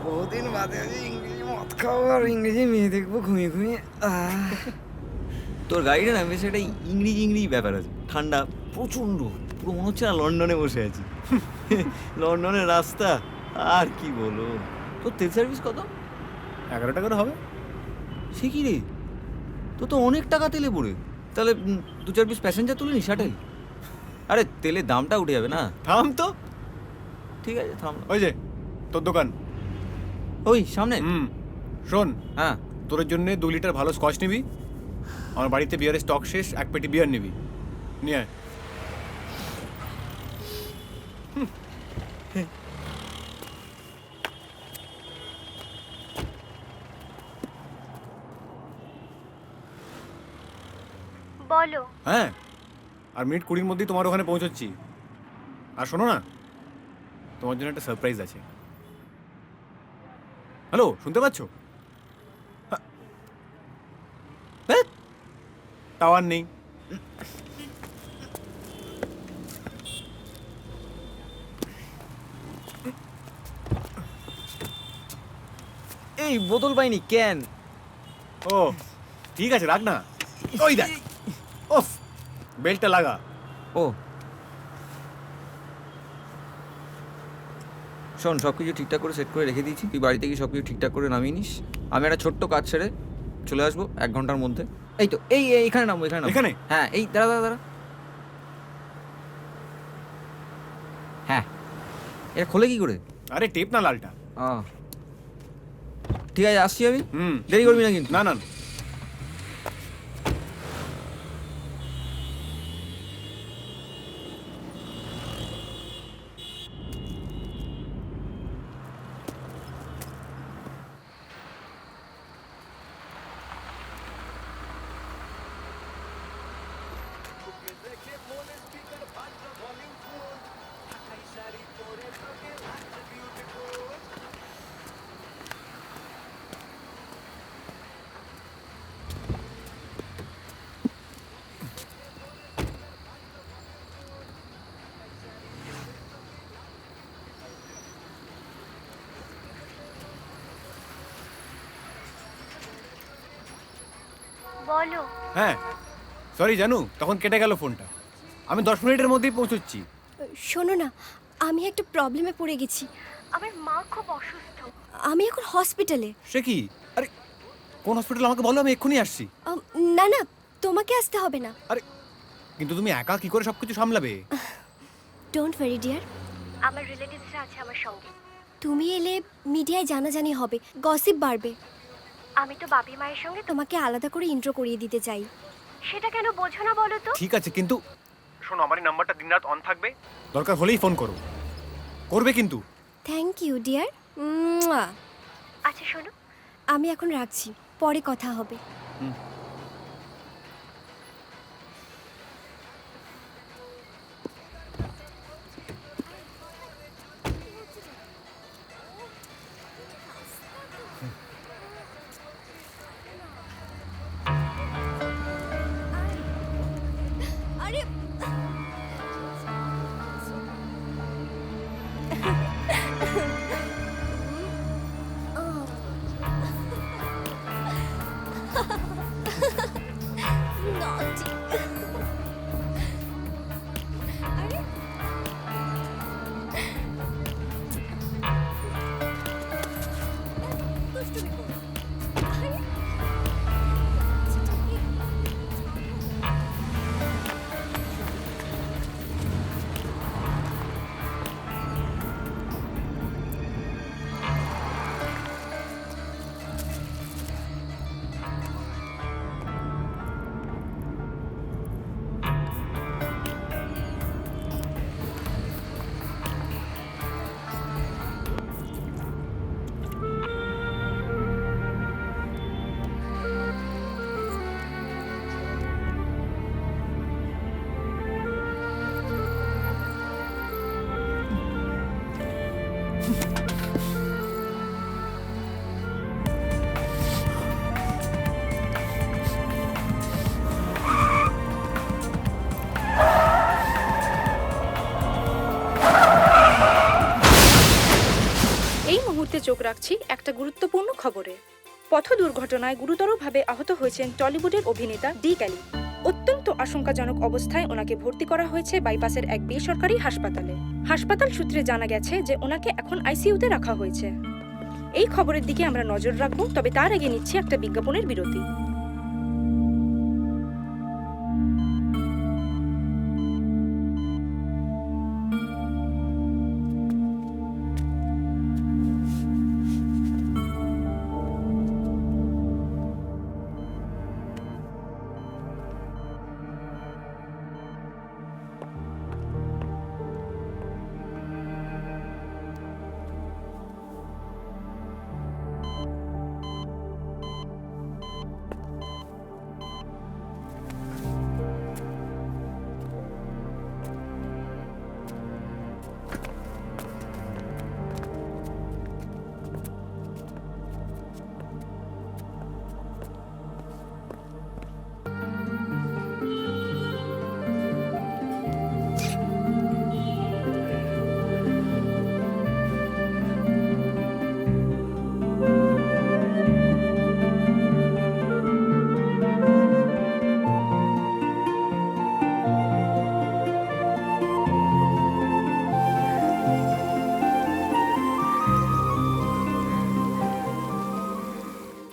বহুদিন বাদে ইংরেজি মদ খাবো আর ইংরেজি মেয়ে দেখবো ঘুমিয়ে ঘুমিয়ে। তোর গাড়িটা না বেশ একটা ইংরেজি ইংরেজি ব্যাপার আছে, ঠান্ডা প্রচণ্ড, পুরো মনে হচ্ছে না লন্ডনে বসে আছি। লন্ডনের রাস্তা আর কি বলো। তোর তেল সার্ভিস কত? 11 টাকার হবে। সে কি রে, তো তো অনেক টাকা তেলে পড়ে। তাহলে 2-4 পিস প্যাসেঞ্জার তুলে নি শাটাই। আরে তেলের দামটা উঠে যাবে না। থাম তো। ঠিক আছে থাম। ওই যে তোর দোকান ওই সামনে। শোন, হ্যাঁ তোর জন্য 2 লিটার ভালো স্কচ নিবি, আমার বাড়িতে বিয়ারের স্টক শেষ, 1 পেটি বিয়ার নিবি, নিয়ে আয়। বলো। হ্যাঁ, আর মিনিট 20-র মধ্যেই তোমার ওখানে পৌঁছচ্ছি। আর শোনো না, তোমার জন্য একটা সারপ্রাইজ আছে। হ্যালো, শুনতে পাচ্ছ? টাওয়ার নেই। এই বোতল পাইনি, ক্যান। ও ঠিক আছে, রাখ না। ওই দেখ, ওফ, বেল্টটা লাগা। ও শোন, সব কিছু ঠিকঠাক করে সেট করে রেখে দিয়েছি, তুই বাড়িতে গিয়ে সব কিছু ঠিকঠাক করে নামিয়ে নিস। আমি একটা ছোট্ট কাজ ছেড়ে চলে আসবো 1 ঘন্টার মধ্যে। এই তো এইখানে নামবো, এখানে নামবো। এখানে? হ্যাঁ, এই দাঁড়া দাঁড়া দাঁড়া। হ্যাঁ, এটা খোলে কি করে? আরে টেপ না, লালটা। ঠিক আছে, আসছি আমি। দেরি করবি না কিন্তু। না না। বলো। হ্যাঁ সরি জানু, তখন কেটে গেল ফোনটা। আমি 10 মিনিটের মধ্যেই পৌঁছচ্ছি। শোনো না, আমি একটা প্রবলেমে পড়ে গেছি। আমার মা খুব অসুস্থ, আমি এখন হসপিটালে। সে কি? আরে কোন হসপিটাল আমাকে বলো, আমি এক্ষুনি আসছি। না না, তোমাকে আসতে হবে না। আরে কিন্তু তুমি একা কি করে সবকিছু সামলাবে? ডোন্ট ওয়ারি ডিয়ার, আমার রিলেটিভসরা আছে আমার সঙ্গে। তুমি এলে মিডিয়ায় জানাজানি হবে, গসিপ বাড়বে। আমি তো বাপি মায়ের সঙ্গে তোমাকে আলাদা করে ইন্ট্রো করিয়ে দিতে চাই। সেটা কেন বোঝো না বলো তো? ঠিক আছে, কিন্তু শোনো, আমার এই নাম্বারটা দিনরাত অন থাকবে, দরকার হলেই ফোন করো, করবে কিন্তু। Thank you dear. আচ্ছা শোনো, আমি এখন রাখছি, পরে কথা হবে। আরে মুহূর্তে চোখ রাখছি একটা গুরুত্বপূর্ণ খবরে। পথ দুর্ঘটনায় গুরুতরভাবে আহত হয়েছেন টলিউডের অভিনেতা ডি ক্যালি। অত্যন্ত আশঙ্কাজনক অবস্থায় ওনাকে ভর্তি করা হয়েছে বাইপাসের এক বেসরকারি হাসপাতালে। হাসপাতাল সূত্রে জানা গেছে যে ওনাকে এখন আইসিইউতে রাখা হয়েছে। এই খবরের দিকে আমরা নজর রাখবো, তবে তার আগে নিচ্ছি একটা বিজ্ঞাপনের বিরতি।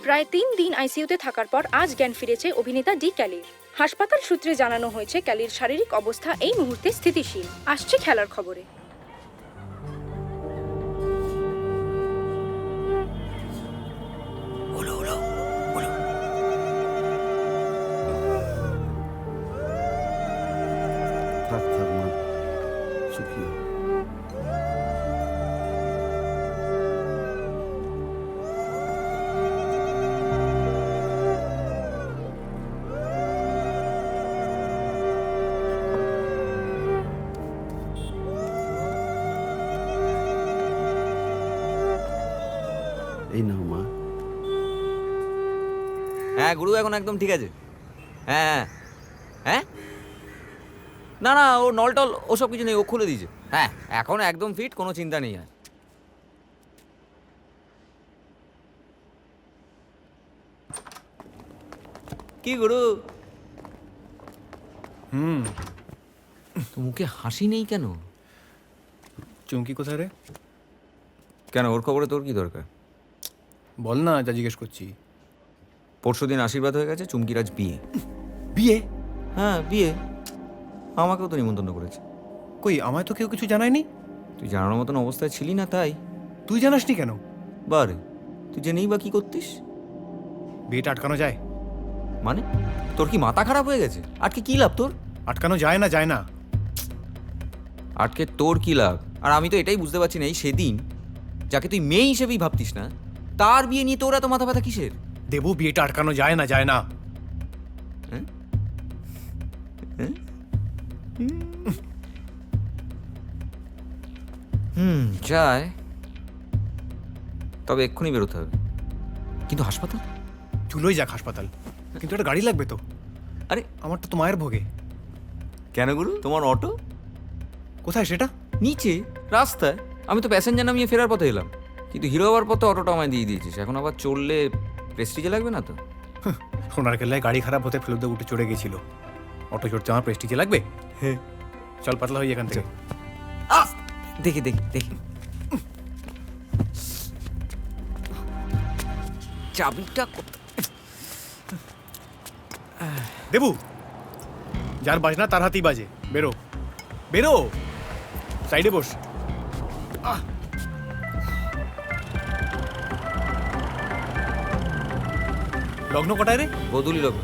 প্রায় 3 দিন আইসিইউতে থাকার পর আজ জ্ঞান ফিরেছে অভিনেতা ডি ক্যালির। হাসপাতাল সূত্রে জানানো হয়েছে ক্যালির শারীরিক অবস্থা এই মুহূর্তে স্থিতিশীল। আসছে খেলার খবরে। থাক থাক মা, সুখী হও। এই নাও মা। হ্যাঁ গুরু এখন একদম ঠিক আছে। হ্যাঁ হ্যাঁ না না, ও নলটল ওসব কিছু নেই, ও খুলে দিয়েছে। হ্যাঁ এখন একদম ফিট, কোনো চিন্তা নেই আর। কি গুরু, তো মুখে হাসি নেই কেন? চুমকি কোথায় রে? কেন, ওর খবরে তোর কি দরকার? বল না, যা জিজ্ঞেস করছি। পরশুদিন আশীর্বাদ হয়ে গেছে, চুমকির আজ বিয়ে। বিয়ে? হ্যাঁ বিয়ে, আমাকেও তো নিমন্ত্রণ করেছে। কই, আমায় তো কেউ কিছু জানায়নি। তুই জানানোর মতন অবস্থায় ছিলি না, তাই। তুই জানাসনি কেন? বারে, তুই জেনেই বা কি করতিস? বিয়েটা আটকানো যায়? মানে তোর কি মাথা খারাপ হয়ে গেছে? আটকে কি লাভ তোর? আটকানো যায় না, যায় না। আটকে তোর কি লাভ? আর আমি তো এটাই বুঝতে পারছি না, এই সেদিন যাকে তুই মেয়ে হিসেবেই ভাবতিস না, তার বিয়ে নিয়ে তোর এত মাথা ব্যথা কিসের? দেবু, বিয়েটা আটকানো যায় না, যায় না। যায়, তবে এক্ষুনি বেরোতে হবে। কিন্তু হাসপাতাল? চুলোই যাক হাসপাতাল, কিন্তু একটা গাড়ি লাগবে তো। আরে আমারটা তো মায়ের ভোগে। কেন গুরু, তোমার অটো কোথায় সেটা? নিচে রাস্তায়। আমি তো প্যাসেঞ্জার নামিয়ে ফেরার পথে এলাম, কিন্তু হিরো হওয়ার পথে অটোটা আমায় দিয়ে দিয়েছিস। এখন আবার চললে প্রেস্টিজে লাগবে না তো? সোনার কেল্লায় গাড়ি খারাপ হতে ফেলুদা উঠে চড়ে গেছিল। অটো চড়তে আমার প্রেস্টিজে লাগবে? হ্যাঁ চল পাতলা হই এখান থেকে। দেখি দেখি দেখি, চাবিটা দেবু, যার বাজনা তার হাতেই বাজে। বেরো বেরো, সাইডে বস। লগ্ন কটায় রে? গোধূলি লগ্ন।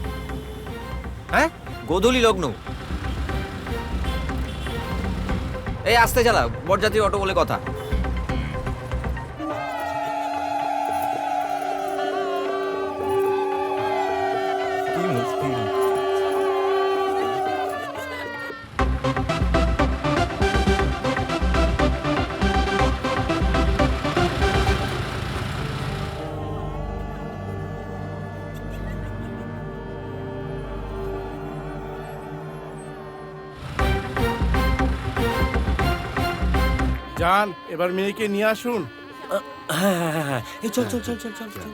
হ্যাঁ, গোধূলি লগ্ন। এই আস্তে চালা, বরযাত্রী অটো বলে কথা। কি মুশকিল। যান, এবার মেয়েকে নিয়ে আসুন। হ্যাঁ হ্যাঁ হ্যাঁ হ্যাঁ এই চল চল চল চল চল চল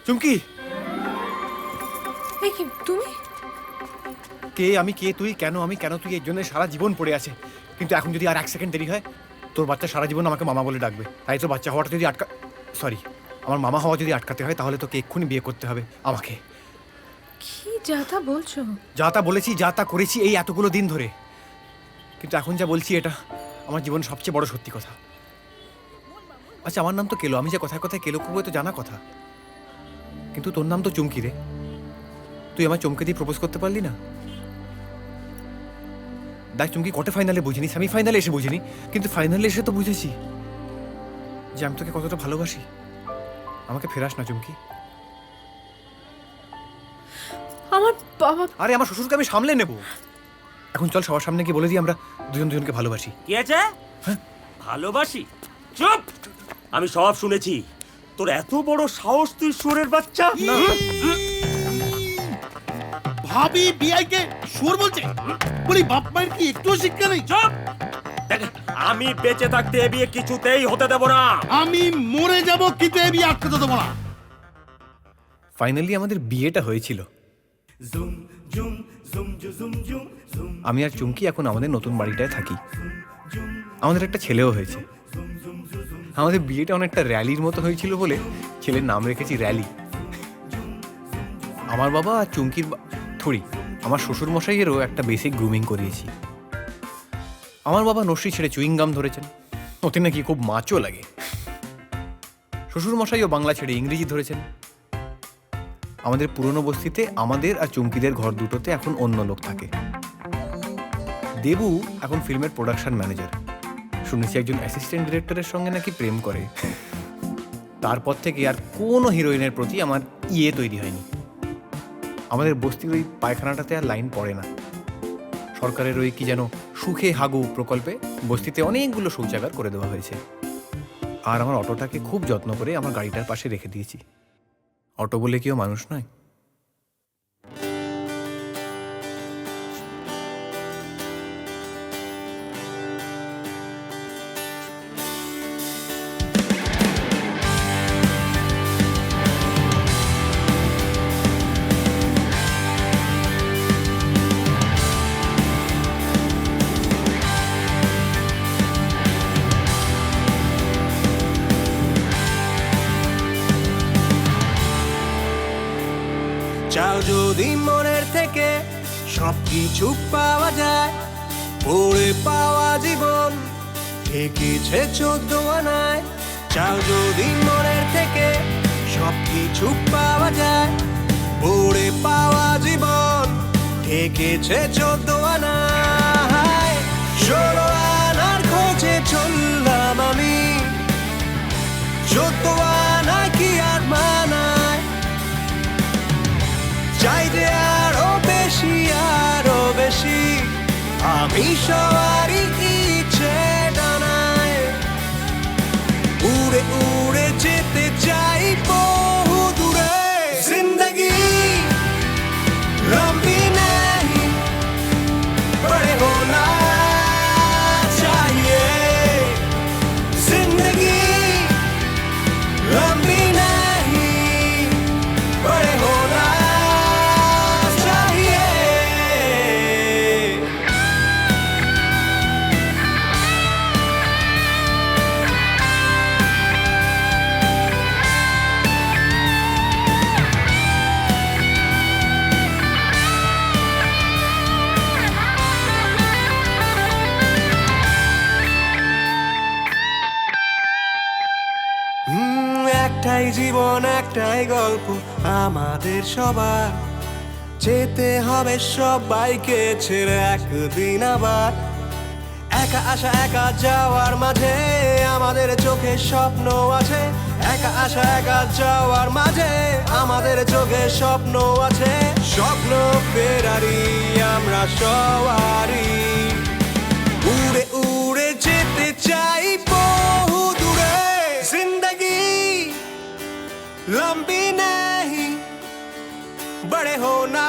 চুমকি, এই কি তুমি? কে আমি, কে তুই, কেন আমি, কেন তুই, এর জন্য সারা জীবন পড়ে আছে। কিন্তু এখন যদি আর 1 সেকেন্ড দেরি হয়, তোর বাচ্চা সারা জীবন আমাকে মামা বলে ডাকবে। তাই তো বাচ্চা হওয়াটা যদি সরি, আমার মামা হওয়া যদি আটকাতে হয়, তাহলে তোকে এক্ষুনি বিয়ে করতে হবে আমাকে। কি যা তা বলছো? যা তা বলেছি, যা তা করেছি এই এতগুলো দিন ধরে। কিন্তু এখন যা বলছি এটা আমার জীবনের সবচেয়ে বড় সত্যি কথা। আচ্ছা, আমার নাম তো কেলো, আমি যে কথায় কথায় কেলো করবো তো জানা কথা, কিন্তু তোর নাম তো চুমকি রে। তুই আমার চমকে দিয়ে প্রপোজ করতে পারলি না? দেখ চুমকি, কোয়ার্টার ফাইনালে বুঝিনি, সেমি ফাইনালে এসে বুঝিনি, কিন্তু ফাইনালে এসে তো বুঝেছি যে আমি তোকে কতটা ভালোবাসি। আমাকে ফেরাস না চুমকি। আমার বাবা, আরে আমার শ্বশুরকে আমি সামলে নেব। এখন চল সবার সামনে গিয়ে বলে দিই আমরা দুজন দুজনকে ভালোবাসি। কি আছে? ভালোবাসি? চুপ! আমি সব শুনেছি। তোর এত বড় সাহস, তুই শুয়োরের বাচ্চা! ভাবি বিআইকে শুয়োর বলছে? বলি বাপ মায়ের কি একটু শিক্ষা নেই? চুপ! আমি বেঁচে থাকতে এ বিয়ে কিছুতেই হতে দেব না। আমি মরে যাব, কিন্তু এ বিয়ে আটকাতে দেবো না। ফাইনালি আমাদের বিয়েটা হয়েছিল। আমি আর চুমকি এখন আমাদের নতুন বাড়িটায় থাকি। আমাদের একটা ছেলেও হয়েছে। আমাদের বিয়েটা অনেকটা র্যালির মতো হয়েছিল বলে ছেলের নাম রেখেছি র্যালি। আমার বাবা আর চুমকির আমার শ্বশুর মশাইয়েরও একটা বেসিক গ্রুমিং করিয়েছি। আমার বাবা নস্যি ছেড়ে চুইংগাম ধরেছেন, ওতে নাকি খুব মাচও লাগে। শ্বশুর মশাইও বাংলা ছেড়ে ইংরেজি ধরেছেন। আমাদের পুরনো বস্তিতে আমাদের আর চুমকিদের ঘর দুটোতে এখন অন্য লোক থাকে। দেবু এখন ফিল্মের প্রোডাকশন ম্যানেজার। শুনেছি একজন অ্যাসিস্ট্যান্ট ডিরেক্টরের সঙ্গে নাকি প্রেম করে। তারপর থেকে আর কোনো হিরোইনের প্রতি আমার তৈরি হয়নি। আমাদের বস্তির ওই পায়খানাটাতে আর লাইন পড়ে না। সরকারের ওই কি যেন সুখে হাগু প্রকল্পে বস্তিতে অনেকগুলো শৌচাগার করে দেওয়া হয়েছে। আর আমার অটোটাকে খুব যত্ন করে আমার গাড়িটার পাশে রেখে দিয়েছি। অটো বলে কেউ মানুষ নয়। চাও যদি মনের থেকে সবকিছু পাওয়া যায়, পড়ে পাওয়া জীবন ঠেকেছে 14 আনায়। চাও যদি মনের থেকে সবকিছু পাওয়া যায়, পড়ে পাওয়া জীবন ঠেকেছে 14 আনায়। 16 আনার খোঁজে চললাম আমি, 14 আনায় কি আর মানায়। চাইতে আরো বেশি, আরো বেশি, আমি সবারই ইচ্ছে ডানায়। উড়ে উড়ে যেতে চাই বহু দূরে। জিন্দগি লম্বি नहीं, बड़े होना चाहिए। जिंदगी लंबी नहीं, बड़े होना একটাই জীবন, একটাই গল্প আমাদের সবার। যেতে হবে সবাইকে ছেড়ে একদিন আবার। একা আসা একা যাওয়ার মাঝে আমাদের চোখে স্বপ্ন আছে। একা আসা একা যাওয়ার মাঝে আমাদের চোখে স্বপ্ন আছে। স্বপ্ন ফেরারি আমরা সবারই, উড়ে উড়ে যেতে চাই বহু দূরে। जिंदगी लंबी नहीं, बड़े होना